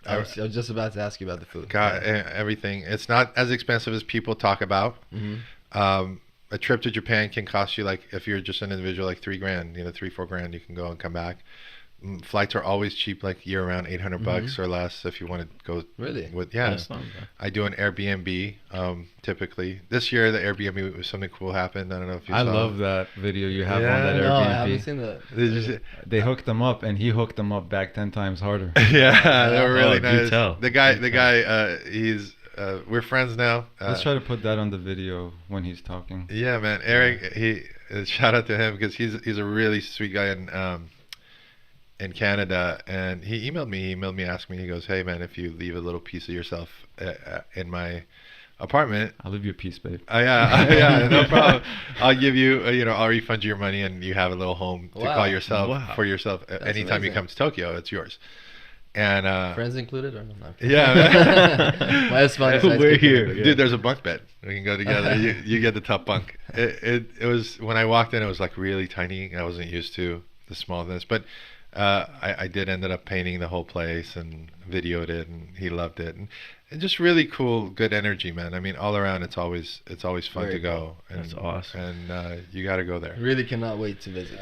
S4: I was just about to ask you about the food.
S1: God, everything. It's not as expensive as people talk about. A trip to Japan can cost you, like, if you're just an individual, like $3,000, you know, 3-4 grand. You can go and come back. Flights are always cheap, like year round, $800 or less if you want to go.
S4: Really?
S1: With
S2: That's not bad.
S1: I do an Airbnb. Typically, this year the Airbnb was something cool happened. I don't know if you saw.
S3: I love that video you have
S1: Yeah.
S3: on that
S4: No,
S3: Airbnb.
S4: I haven't seen that.
S1: Did you see-
S3: They hooked them up, and he hooked them up back 10 times harder.
S1: Yeah, they were really
S2: Oh, do
S1: nice.
S2: tell.
S1: The guy, he's we're friends now.
S3: Let's try to put that on the video when he's talking.
S1: Yeah, man, Eric. Shout out to him because he's a really sweet guy in Canada, and he emailed me, asked me. He goes, "Hey, man, if you leave a little piece of yourself in my apartment,
S3: I'll leave you a piece, babe.
S1: yeah, no problem. I'll give you, I'll refund you your money, and you have a little home to call yourself for yourself. Anytime you
S4: amazing.
S1: come to Tokyo, it's yours." And
S4: Friends included or not?
S1: yeah,
S4: My Spanish nice
S2: We're
S4: people.
S2: here.
S1: dude, there's a bunk bed. We can go together. You get the top bunk. It was, when I walked in, it was like really tiny. I wasn't used to the smallness, but I did ended up painting the whole place and videoed it, and he loved it. And just really cool, good energy, man. I mean, all around, it's always fun
S4: Very
S1: to go. And,
S2: That's awesome.
S1: And you got to go there.
S4: Really cannot wait to visit.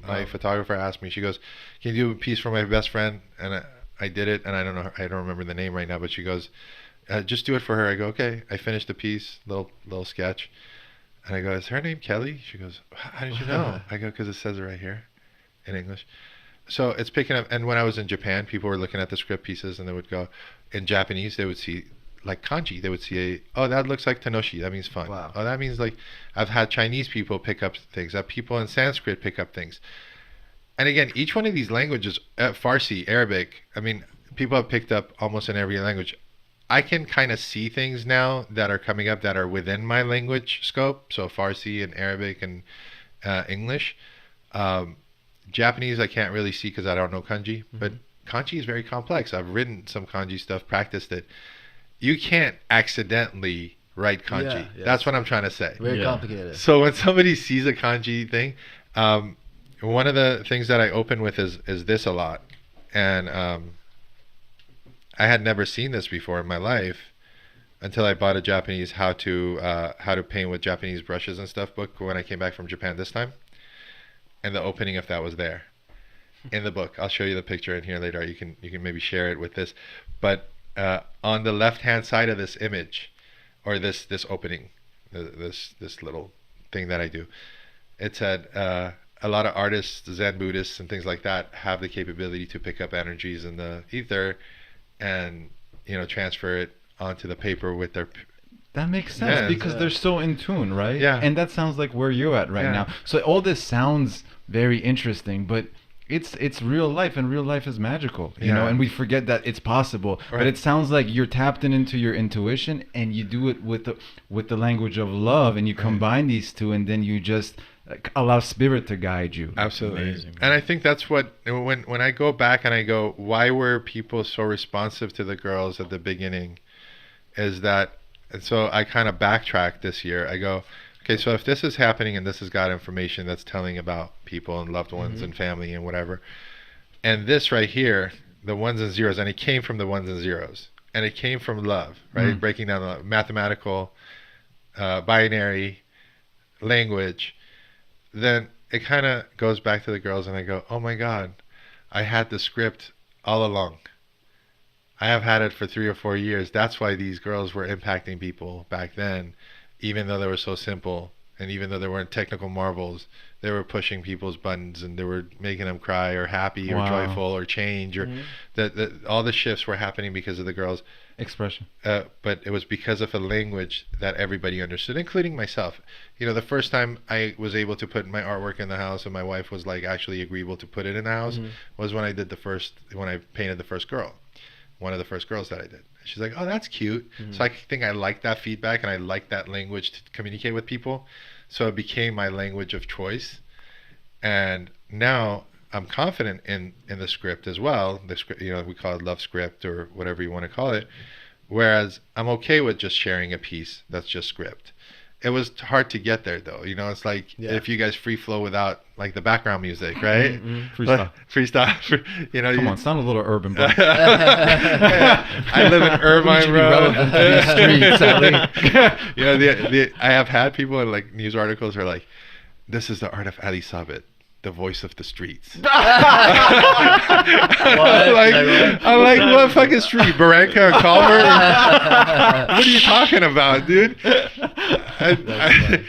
S1: My photographer asked me. She goes, "Can you do a piece for my best friend?" And I did it, and I don't remember the name right now, but she goes, "Just do it for her." I go, "Okay." I finished the piece, little sketch, and I go, "Is her name Kelly?" She goes, "How did you know?" I go, "Because it says it right here, in English." So it's picking up. And when I was in Japan, people were looking at the script pieces, and they would go, in Japanese, they would see like kanji. They would see oh, that looks like Tanoshi. That means fun.
S4: Wow.
S1: Oh, that means like, I've had Chinese people pick up things. That people in Sanskrit pick up things. And again, each one of these languages, Farsi, Arabic, I mean, people have picked up almost in every language. I can kind of see things now that are coming up that are within my language scope. So Farsi and Arabic and English. Japanese, I can't really see because I don't know kanji. But kanji is very complex. I've written some kanji stuff, practiced it. You can't accidentally write kanji.
S4: Yeah, yes.
S1: That's what I'm trying to say.
S4: Very
S2: Yeah.
S4: complicated.
S1: So when somebody sees a kanji thing, one of the things that I open with is this a lot. And I had never seen this before in my life until I bought a Japanese how to paint with Japanese brushes and stuff book when I came back from Japan this time. And the opening of that was there in the book. I'll show you the picture in here later. You can maybe share it with this. But on the left-hand side of this image, or this opening, this little thing that I do, it said a lot of artists, Zen Buddhists and things like that, have the capability to pick up energies in the ether and transfer it onto the paper with their
S3: That makes sense
S1: Yeah.
S3: because they're so in tune, right?
S1: Yeah.
S3: And that sounds like where you're at right
S1: Yeah.
S3: now. So all this sounds very interesting, but it's real life, and real life is magical, you know,
S1: Yeah.
S3: and we forget that it's possible.
S1: Right.
S3: But it sounds like you're tapped into your intuition, and you do it with the language of love, and you combine these two, and then you just allow spirit to guide you.
S1: Absolutely.
S2: Amazing, man.
S1: And I think that's what, when I go back and I go, why were people so responsive to the girls at the beginning, is that, and so I kind of backtrack this year. I go, okay, so if this is happening and this has got information that's telling about people and loved ones and family and whatever, and this right here, the ones and zeros, and it came from the ones and zeros, and it came from love, right? Breaking down the mathematical, binary language, then it kind of goes back to the girls, and I go, oh my God, I had the script all along. I have had it for 3 or 4 years. That's why these girls were impacting people back then, even though they were so simple, and even though they weren't technical marvels, they were pushing people's buttons, and they were making them cry or happy or
S3: Wow.
S1: joyful or change, or all the shifts were happening because of the girls.
S3: Expression.
S1: But it was because of a language that everybody understood, including myself. The first time I was able to put my artwork in the house, and my wife was like actually agreeable to put it in the house, was when I painted the first girl, one of the first girls that I did. She's like, oh, that's cute. So I think I like that feedback, and I like that language to communicate with people. So it became my language of choice. And now I'm confident in the script as well. The script, we call it love script or whatever you want to call it. Whereas I'm okay with just sharing a piece that's just script. it was hard to get there though. You know, it's like if you guys free flow without like the background music, right?
S3: Freestyle.
S1: Freestyle. You know,
S3: Come on, sound a little urban, bro.
S1: I live in Irvine, bro. You know, I have had people in like news articles are like, "This is the art of Ali Sabet, the voice of the streets." I'm like, what fucking street? Barranca or Culver? What are you talking about, dude?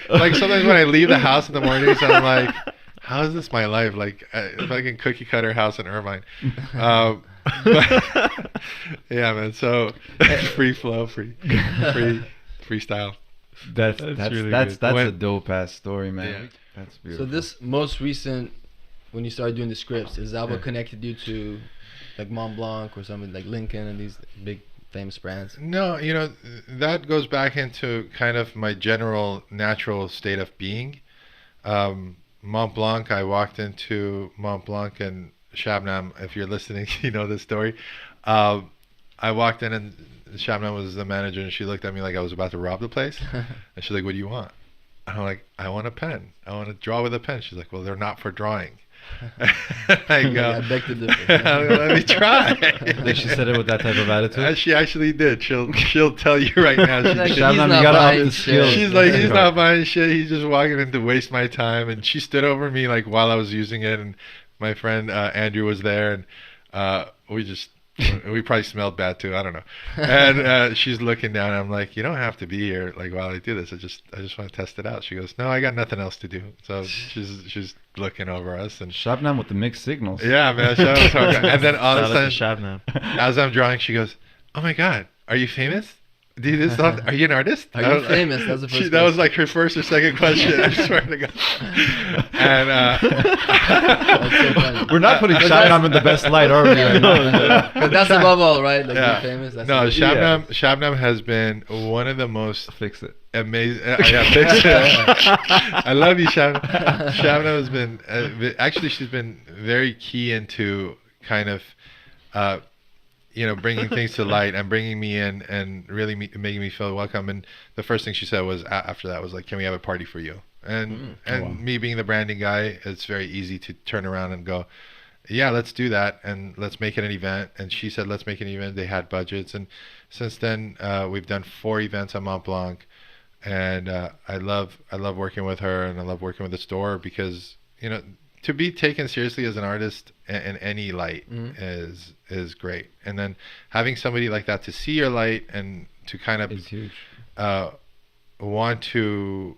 S1: Like sometimes when I leave the house in the mornings, I'm like, how is this my life? Like a fucking cookie cutter house in Irvine. But, yeah, man. So free flow, freestyle.
S3: That's
S2: really
S3: that's
S2: good.
S3: a dope ass story, man.
S1: Yeah.
S3: That's beautiful.
S4: So this most recent, when you started doing the scripts, is that what connected you to like Mont Blanc or something like Lincoln and these big famous brands?
S1: No, you know, that goes back into kind of my general natural state of being. Mont Blanc, I walked into Mont Blanc and Shabnam, if you're listening, you know this story. I walked in and Shabnam was the manager and she looked at me like I was about to rob the place. And she's like, "What do you want?" And I'm like, "I want a pen. I want to draw with a pen." She's like, "Well, they're not for drawing." I go,
S4: I beg to differ.
S1: "Let me try."
S3: She said it with that type of attitude.
S1: She actually did. She'll tell you right now.
S4: She's like,
S3: Shabnam,
S4: "He's
S3: you
S4: not
S3: gotta up
S4: buying
S3: the
S4: shit."
S3: skills.
S1: She's like, "He's not buying shit. He's just walking in to waste my time." And she stood over me like while I was using it, and my friend Andrew was there, and we probably smelled bad too. I don't know. And she's looking down. And I'm like, "You don't have to be here like while I do this. I just want to test it out." She goes, "No, I got nothing else to do." So she's looking over us and
S3: Shabnam with the mixed signals.
S1: yeah, man. And then all of a
S2: Shout
S1: sudden,
S2: out to Shabnam.
S1: as I'm drawing, she goes, "Oh my God, are you famous? Do you do this stuff? Are you an artist?"
S4: Are you famous? That's the first
S1: That was
S4: question.
S1: like her first or second question. I swear to God. And
S4: That's so funny.
S3: We're not putting Shabnam in the best light, are we? Right now?
S4: But that's above all, right? Like
S1: yeah.
S4: you're famous. That's
S1: No,
S4: the-
S1: Shabnam has been one of the most
S3: Fix it.
S1: amazing. Yeah, fix it. I love you, Shabnam. Shabnam has been actually she's been very key into kind of bringing things to light and bringing me in and really making me feel welcome. And the first thing she said was after that was like, "Can we have a party for you?" And me being the branding guy, it's very easy to turn around and go, "Yeah, let's do that and let's make it an event." And she said, "Let's make an event." They had budgets, and since then we've done 4 events on Mont Blanc, and I love working with her and I love working with the store because to be taken seriously as an artist in any light is great. And then having somebody like that to see your light and to kind of
S3: It's huge.
S1: want to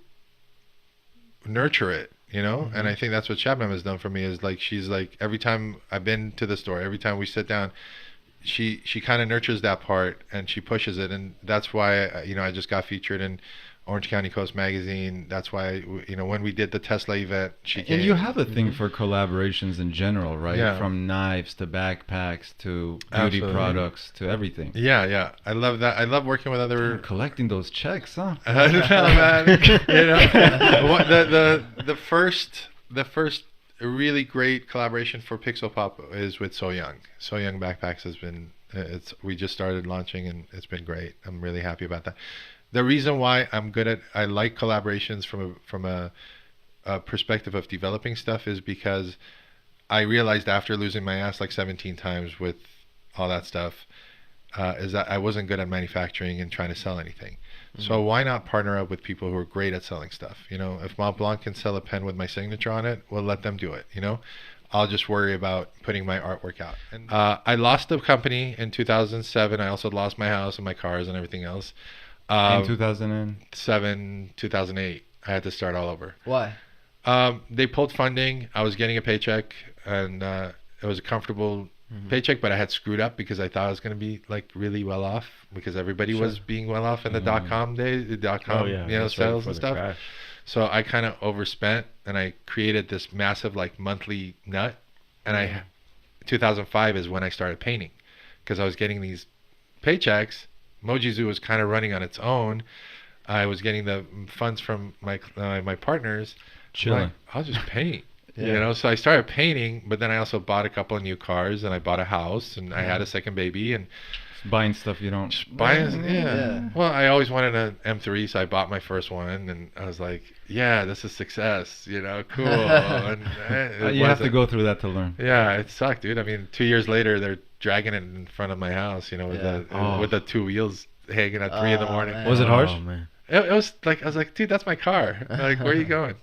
S1: nurture it, and I think that's what Shabnam has done for me is like she's like every time I've been to the store, every time we sit down, she kind of nurtures that part and she pushes it, and that's why I just got featured in Orange County Coast magazine. That's why when we did the Tesla event, she came.
S3: And you have a thing for collaborations in general, right?
S1: Yeah.
S3: From knives to backpacks to beauty
S1: Absolutely.
S3: products to everything.
S1: Yeah, I love that. I love working with other.
S3: You're collecting those checks, huh?
S1: I don't know, man. The first really great collaboration for Pixel Pop is with So Young. So Young Backpacks has been. We just started launching and it's been great. I'm really happy about that. The reason why I like collaborations from a perspective of developing stuff is because I realized after losing my ass like 17 times with all that stuff is that I wasn't good at manufacturing and trying to sell anything. So why not partner up with people who are great at selling stuff? If Mont Blanc can sell a pen with my signature on it, well, let them do it. I'll just worry about putting my artwork out. And I lost the company in 2007. I also lost my house and my cars and everything else.
S3: In 2007,
S1: 2008, I had to start all over.
S4: Why?
S1: They pulled funding. I was getting a paycheck, and it was a comfortable paycheck, but I had screwed up because I thought I was going to be like really well off because everybody was being well off in the .com days, the .com sales and stuff.
S2: Crash.
S1: So I kind of overspent, and I created this massive like monthly nut. And 2005 is when I started painting because I was getting these paychecks. Moji Zoo was kind of running on its own. I was getting the funds from my partners.
S3: chilling.
S1: Like, I'll just paint. You know, so I started painting, but then I also bought a couple of new cars, and I bought a house, and I had a second baby, and
S3: buying stuff you don't.
S1: Yeah. Well, I always wanted an M3, so I bought my first one, and I was like, yeah, this is success, you know, cool. And
S3: you have to go through that to learn.
S1: Yeah, it sucked, dude. I mean, 2 years later, they're dragging it in front of my house, you know, with the two wheels hanging at 3 in the morning.
S3: Man. Was it harsh?
S2: Oh, man.
S1: It was like, I was like, dude, that's my car. Like, where are you going?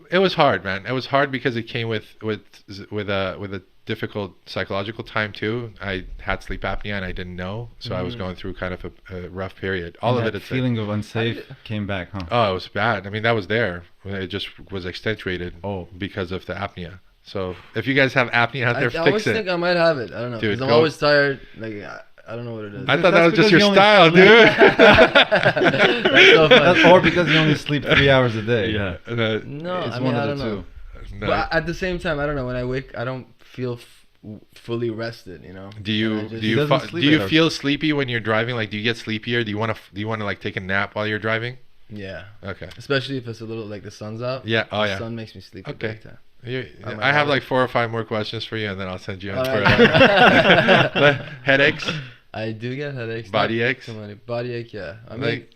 S1: It was hard, man. It was hard because it came with a difficult psychological time too. I had sleep apnea and I didn't know, so I was going through kind of a rough period. All of it.
S3: Feeling of unsafe came back, huh?
S1: Oh, it was bad. I mean, that was there. It just was accentuated because of the apnea. So if you guys have apnea out there, fix it.
S4: I always think I might have it. I don't know, because I'm always tired. Like I don't know what it is.
S1: I thought that was just your style, dude.
S4: That's so funny.
S3: Or because you only sleep 3 hours a day.
S2: Yeah.
S4: No,
S3: it's
S4: I mean,
S3: one
S4: I
S3: of
S4: don't
S3: the
S4: know.
S3: two.
S1: No.
S4: But at the same time, I don't know. When I wake, I don't feel fully rested. You know.
S1: Do you feel sleepy when you're driving? Like, do you get sleepier? Do you want to like take a nap while you're driving?
S4: Yeah.
S1: Okay.
S4: Especially if it's a little like the sun's out.
S1: Yeah. Oh yeah.
S4: The sun makes me sleepy.
S1: Okay.
S4: Big time.
S1: I have like 4 or 5 more questions for you, and then I'll send you on for headaches.
S4: I do get headaches.
S1: Body aches.
S4: Body ache, yeah. I mean,
S1: like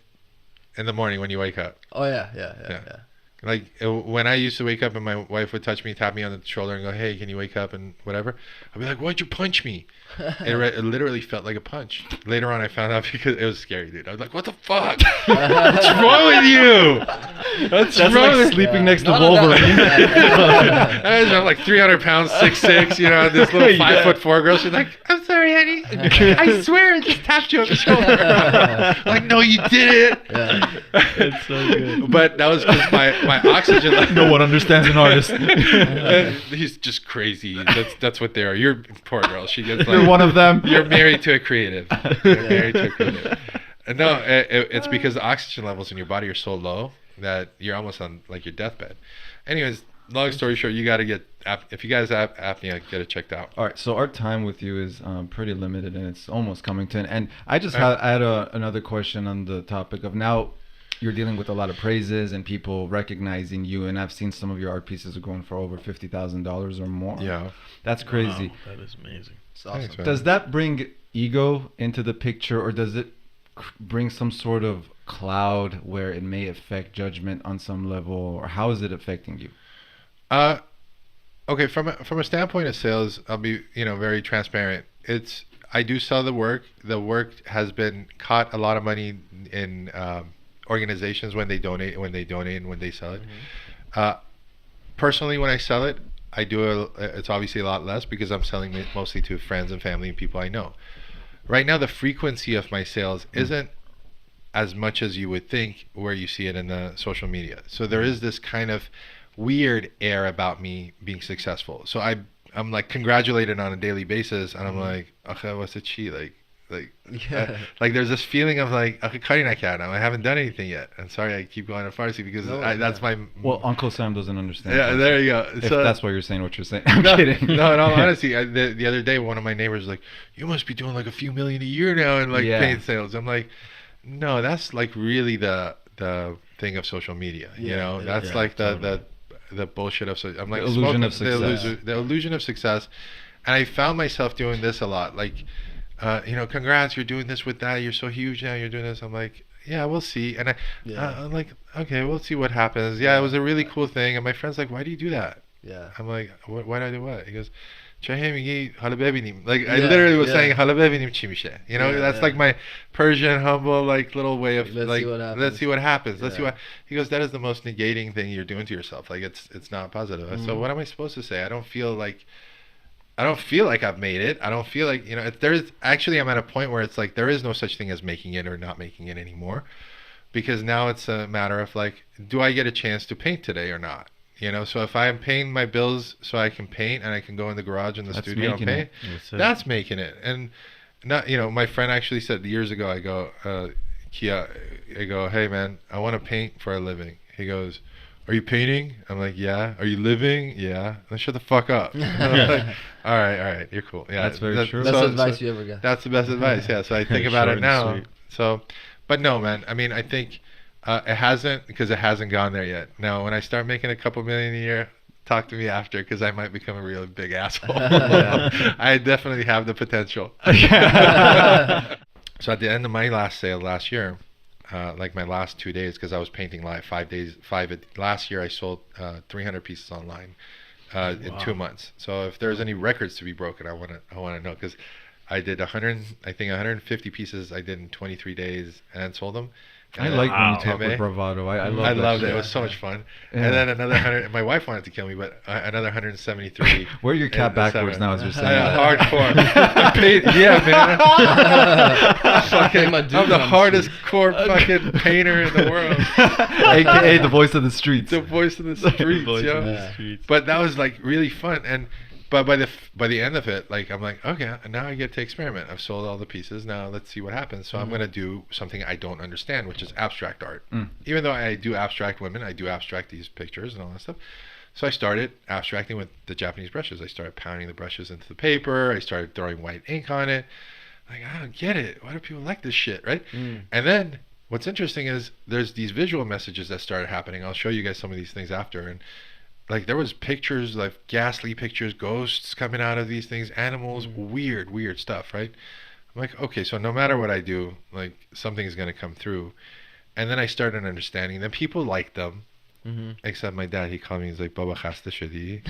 S1: in the morning when you wake up.
S4: Oh yeah.
S1: Like when I used to wake up and my wife would touch me, tap me on the shoulder and go, "Hey, can you wake up?" and whatever, I'd be like, "Why'd you punch me?" It literally felt like a punch. Later on, I found out because it was scary, dude. I was like, "What the fuck? What's wrong with you? That's wrong
S3: like
S1: with
S3: sleeping next to Wolverine."
S1: I'm like 300 pounds, 6'6", you know, this little 5'4" girl. She's like, "I'm sorry, honey. I swear I just tapped you on the shoulder." I'm like, "No, you didn't."
S2: It's so good.
S1: But that was because my oxygen level.
S3: No one understands an artist.
S1: He's just crazy. That's what they are. You're poor girl. She gets like,
S3: You're one of them.
S1: You're married to a creative. You're married to a creative. No, it's because the oxygen levels in your body are so low that you're almost on like your deathbed. Anyways, long story short, you got to get if you guys have apnea, get it checked out.
S3: All right, so our time with you is pretty limited, and it's almost coming to an end. I just had another question on the topic of now. You're dealing with a lot of praises and people recognizing you, and I've seen some of your art pieces are going for over $50,000 or more.
S1: Yeah,
S3: that's crazy.
S2: Wow, that is amazing.
S4: It's awesome.
S1: Thanks,
S3: does that bring ego into the picture, or does it bring some sort of cloud where it may affect judgment on some level, or how is it affecting you?
S1: Okay, from a standpoint of sales, I'll be very transparent. I do sell the work. The work has been caught a lot of money in organizations when they donate and when they sell it. Personally, when I sell it, it's obviously a lot less because I'm selling it mostly to friends and family and people I know. Right now, the frequency of my sales isn't as much as you would think where you see it in the social media. So there is this kind of weird air about me being successful. So I'm like congratulated on a daily basis, and I'm like, okay, what's the chi? Like there's this feeling of like, I haven't done anything yet. I'm sorry, I keep going to Farsi because that's my.
S3: Well, Uncle Sam doesn't understand.
S1: Yeah, there you go.
S3: If that's why you're saying what you're saying. I'm kidding.
S1: No, in all honesty, the other day, one of my neighbors was like, "You must be doing like a few million a year now in like paint sales." I'm like, no, that's like really the thing of social media. That's like the bullshit of. I'm like,
S3: the illusion of success.
S1: The illusion of success, and I found myself doing this a lot, like. Congrats, you're doing this with that. You're so huge now. You're doing this. I'm like, yeah, we'll see. And I'm like, okay, we'll see what happens. Yeah, it was a really cool thing. And my friend's like, why do you do that?
S4: Yeah.
S1: I'm like, why do I do what? He goes, like I literally was saying, that's like my Persian humble like little way of let's see what happens. He goes, that is the most negating thing you're doing to yourself. Like it's not positive. So what am I supposed to say? I don't feel like I've made it. I don't feel like, I'm at a point where it's like there is no such thing as making it or not making it anymore, because now it's a matter of like, do I get a chance to paint today or not? So if I'm paying my bills so I can paint and I can go in the garage in the studio and paint, that's making it. And not, my friend actually said years ago, I go, Kia, I go, hey man, I want to paint for a living. He goes, are you painting? I'm like, yeah. Are you living? Yeah. Then shut the fuck up. I'm like, all right, you're cool. Yeah,
S3: that's very true.
S4: Best advice you ever got.
S1: That's the best advice. Yeah. So I think about it now. So, but no, man. I mean, I think it hasn't, because it hasn't gone there yet. Now, when I start making a couple million a year, talk to me after because I might become a really big asshole. I definitely have the potential. So at the end of my last sale last year, like my last 2 days, because I was painting live 5 days. Last year I sold 300 pieces online in 2 months. So if there's any records to be broken, I want to know, because I did 150 pieces I did in 23 days and sold them.
S3: I like when you talk with bravado. I
S1: loved it. It was so much fun. Yeah. And then another 100. My wife wanted to kill me, but another 173.
S3: Wear your cap backwards now, as you're saying.
S1: Hardcore. Yeah, man. I'm the hardest core fucking painter in the world.
S3: AKA the voice of the streets.
S1: The voice of the streets. But that was like really fun. But by the end of it, like, I'm like, okay, now I get to experiment. I've sold all the pieces. Now let's see what happens. So I'm gonna do something I don't understand, which is abstract art. Even though I do abstract women, I do abstract these pictures and all that stuff. So I started abstracting with the Japanese brushes. I started pounding the brushes into the paper. I started throwing white ink on it. Like, I don't get it. Why do people like this shit, right? And then what's interesting is there's these visual messages that started happening. I'll show you guys some of these things after. And like, there was pictures, like ghastly pictures, ghosts coming out of these things, animals, weird stuff, right? I'm like, okay, so no matter what I do, like, something is going to come through. And then I started understanding that people like them. Except my dad, he called me, he's like, Baba khasta shadi.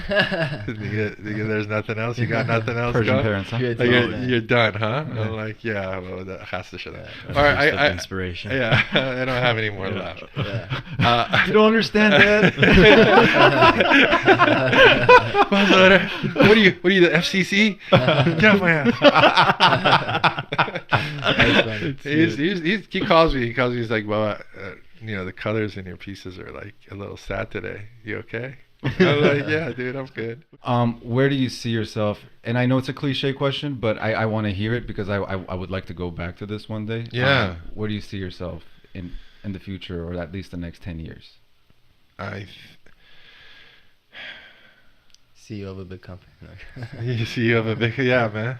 S1: There's nothing else? You got nothing else?
S3: Persian parents, huh?
S1: Like, you're done, huh? I'm like, yeah, well, khasta shadi. All right, I
S2: inspiration.
S1: Yeah, I don't have any more left.
S3: You don't understand that?
S1: What are you, the FCC? Get off my ass. He calls me, he's like, Baba, the colors in your pieces are like a little sad today. You okay? I'm like, yeah, dude, I'm good.
S3: Where do you see yourself? And I know it's a cliche question, but I want to hear it because I would like to go back to this one day.
S1: Yeah.
S3: Where do you see yourself in the future, or at least the next 10 years?
S4: CEO of a big company.
S1: CEO of a big, yeah, man.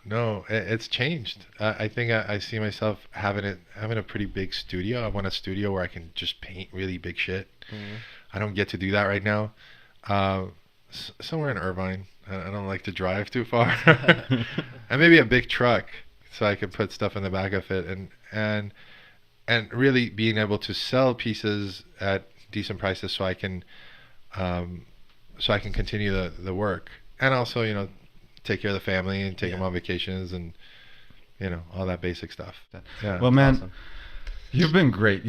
S1: No, it's changed. I think I see myself having a pretty big studio. I want a studio where I can just paint really big shit. I don't get to do that right now. Somewhere in Irvine. I don't like to drive too far. And maybe a big truck so I can put stuff in the back of it, and really being able to sell pieces at decent prices so I can continue the work, and also take care of the family and take them on vacations and all that basic stuff. Yeah.
S3: Well, man, you've been great.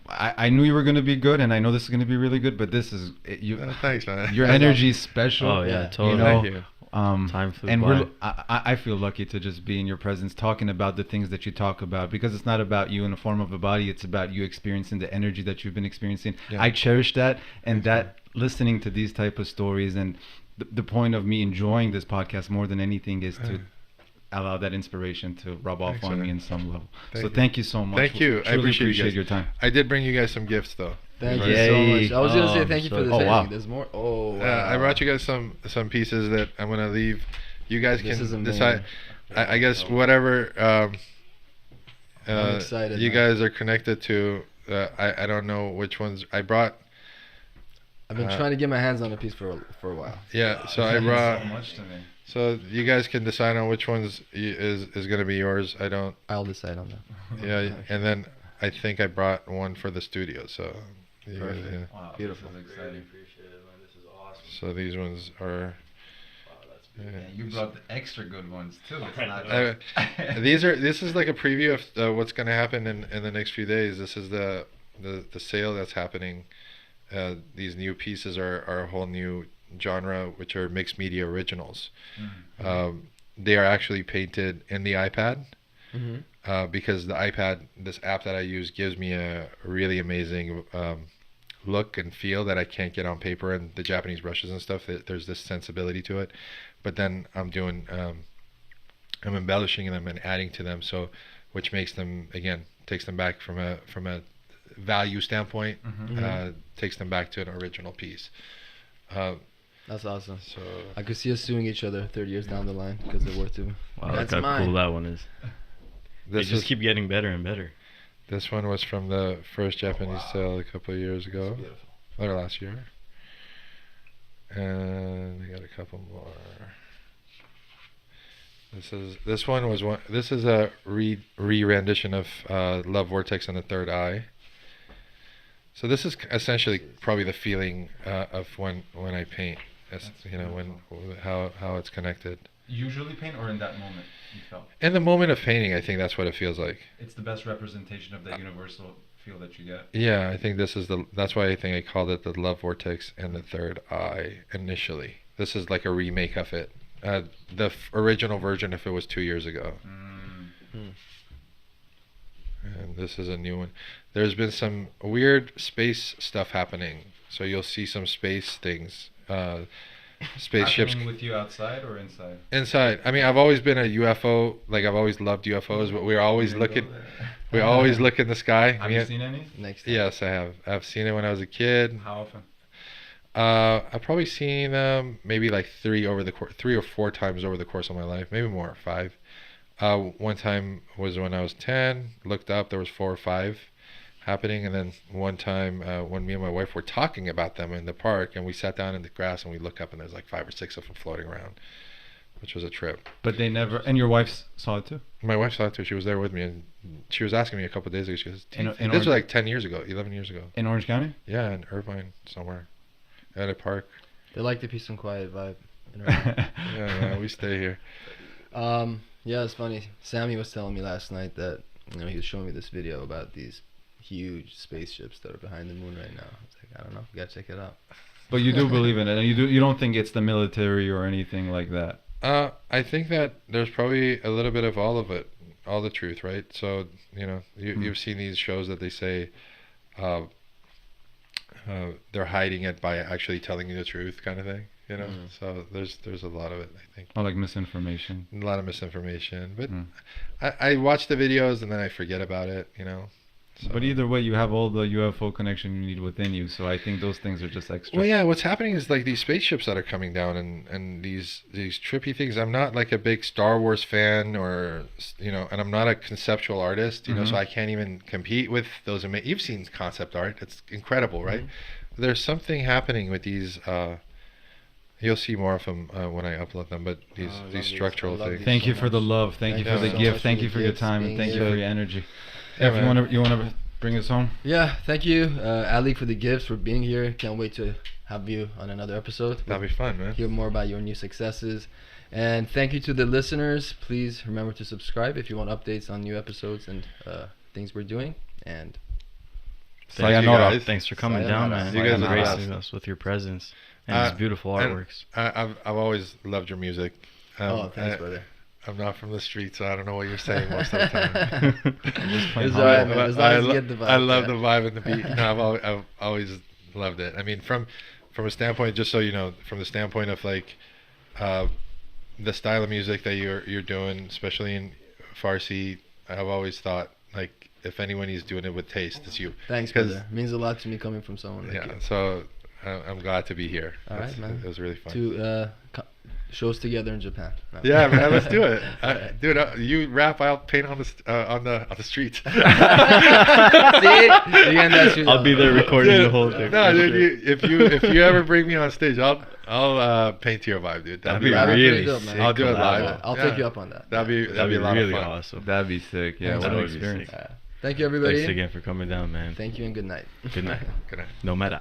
S3: I knew you were going to be good, and I know this is going to be really good, but this is you.
S1: Thanks, man.
S3: Your energy's special.
S2: Oh yeah, totally.
S1: Thank you.
S2: Time flew
S3: and
S2: by.
S3: I feel lucky to just be in your presence, talking about the things that you talk about, because it's not about you in the form of a body. It's about you experiencing the energy that you've been experiencing. Yeah. I cherish that, and listening to these type of stories, and the point of me enjoying this podcast more than anything is to allow that inspiration to rub off on me in some level. Thank you so much.
S1: Thank you. I appreciate
S3: your time.
S1: I did bring you guys some gifts, though.
S4: Thank you so much. I was going to say thank you for this.
S3: Wow.
S4: There's more. Oh, wow.
S1: I brought you guys some pieces that I'm going to leave. You guys can decide. I guess whatever
S4: I'm excited,
S1: you guys are connected to. I don't know which ones I brought.
S4: I've been trying to get my hands on a piece for a while.
S1: Yeah, so I brought.
S3: So much to me.
S1: So you guys can decide on which ones is going to be yours.
S4: I'll decide on that.
S1: Yeah, and then I think I brought one for the studio. So.
S4: Perfect.
S1: Yeah.
S3: Wow,
S4: beautiful.
S3: This is exciting.
S2: Really appreciate it, man. This is awesome.
S1: So these ones are.
S2: Wow, that's
S3: Yeah, you brought the extra good ones too. It's not
S1: This is like a preview of what's going to happen in the next few days. This is the sale that's happening. These new pieces are a whole new genre, which are mixed media originals. They are actually painted in the iPad. Because the iPad, this app that I use, gives me a really amazing look and feel that I can't get on paper, and the Japanese brushes and stuff. There's this sensibility to it, but then I'm embellishing them and adding to them, so which makes them, again, takes them back from a value standpoint, takes them back to an original piece.
S4: That's awesome.
S1: So
S4: I could see us suing each other 30 years down the line because they're worth it.
S2: Wow,
S4: That's
S2: look how
S4: mine.
S2: cool that one is. They
S1: this
S2: just keep getting better and better.
S1: This one was from the first Japanese sale a couple of years ago, or last year. And I got a couple more. This is a re-rendition of Love Vortex and the Third Eye. So this is essentially probably the feeling of when I paint. How it's connected.
S3: Usually paint, or in that moment you felt?
S1: In the moment of painting, I think that's what it feels like.
S3: It's the best representation of that universal feel that you get.
S1: Yeah, I think that's why I think I called it the Love Vortex and the Third Eye initially. This is like a remake of it. The original version, if it was 2 years ago. And this is a new one. There's been some weird space stuff happening. So you'll see some space things. Spaceships.
S3: Happening with you outside or inside?
S1: Inside. I mean, I've always been a UFO. Like, I've always loved UFOs, but we're always looking. We always look in the sky.
S3: Have you seen any?
S4: Next time.
S1: Yes, I have. I've seen it when I was a kid.
S3: How often?
S1: I've probably seen them maybe like 3 or 4 times over the course of my life, maybe more, 5. One time was when I was 10. Looked up, there was 4 or 5 happening, and then one time when me and my wife were talking about them in the park, and we sat down in the grass and we look up, and there's like 5 or 6 of them floating around, which was a trip.
S3: But they never. And your wife saw it too?
S1: My wife saw it too. She was there with me, and she was asking me a couple of days ago. She goes,
S3: In
S1: "This was like 10 years ago, 11 years ago."
S3: In Orange County?
S1: Yeah, in Irvine somewhere, at a park.
S4: They like the peace and quiet vibe.
S1: Yeah, we stay here.
S4: Yeah, it's funny. Sammy was telling me last night that he was showing me this video about these huge spaceships that are behind the moon right now. I was like, I don't know, you gotta check it out.
S3: But you do believe in it, and you don't think it's the military or anything like that?
S1: I think that there's probably a little bit of all of it, all the truth, right? So you've seen these shows that they say they're hiding it by actually telling you the truth, kind of thing. So there's a lot of it, I think.
S3: Oh, like misinformation.
S1: A lot of misinformation, but I watch the videos and then I forget about it, So.
S3: But either way, you have all the UFO connection you need within you, so I think those things are just extra.
S1: Well, yeah, what's happening is like these spaceships that are coming down and these trippy things. I'm not like a big Star Wars fan, or and I'm not a conceptual artist, so I can't even compete with those. You've seen concept art; it's incredible, right? There's something happening with these. You'll see more of them when I upload them, but these structural things.
S3: Thank you for the love. Thank you for the gift. Thank you for your time, and thank you for your energy. Yeah, if you want to bring us home.
S4: Yeah, thank you, Ali, for the gifts, for being here. Can't wait to have you on another episode.
S1: That'll be fun, man.
S4: Hear more about your new successes. And thank you to the listeners. Please remember to subscribe if you want updates on new episodes and things we're doing. And
S2: Sayonara. Thanks for coming down, man.
S1: You guys
S2: and
S1: are
S2: gracing us with your presence and these beautiful artworks.
S1: I've always loved your music.
S4: Thanks, brother.
S1: I'm not from the streets, so I don't know what you're saying most of the time.
S4: It's alright, man. As long as you get the vibe.
S1: I love the vibe and the beat. No, I've always loved it. I mean, from a standpoint, just so you know, from the standpoint of like the style of music that you're doing, especially in Farsi, I've always thought like if anyone is doing it with taste, it's you.
S4: Thanks, brother. It means a lot to me coming from someone like you.
S1: So I'm glad to be here.
S4: All right, man.
S1: It was really fun.
S4: To shows together in Japan. No.
S1: Yeah, man, let's do it, dude. You rap, I'll paint on the streets. See,
S2: I'll be there recording the whole thing.
S1: No, dude, if you ever bring me on stage, I'll paint to your vibe, dude.
S2: That'd be really
S4: dope,
S2: sick.
S4: man.
S1: I'll do it live.
S4: I'll take you up on that.
S1: That'd be a lot
S2: really
S1: of fun.
S2: awesome.
S3: That'd be sick. Yeah,
S4: Thanks,
S3: what an
S2: man.
S3: experience.
S4: Thank you, everybody.
S2: Thanks again for coming down, man.
S4: Thank you and good night.
S2: Good night.
S1: Good night.
S2: No matter.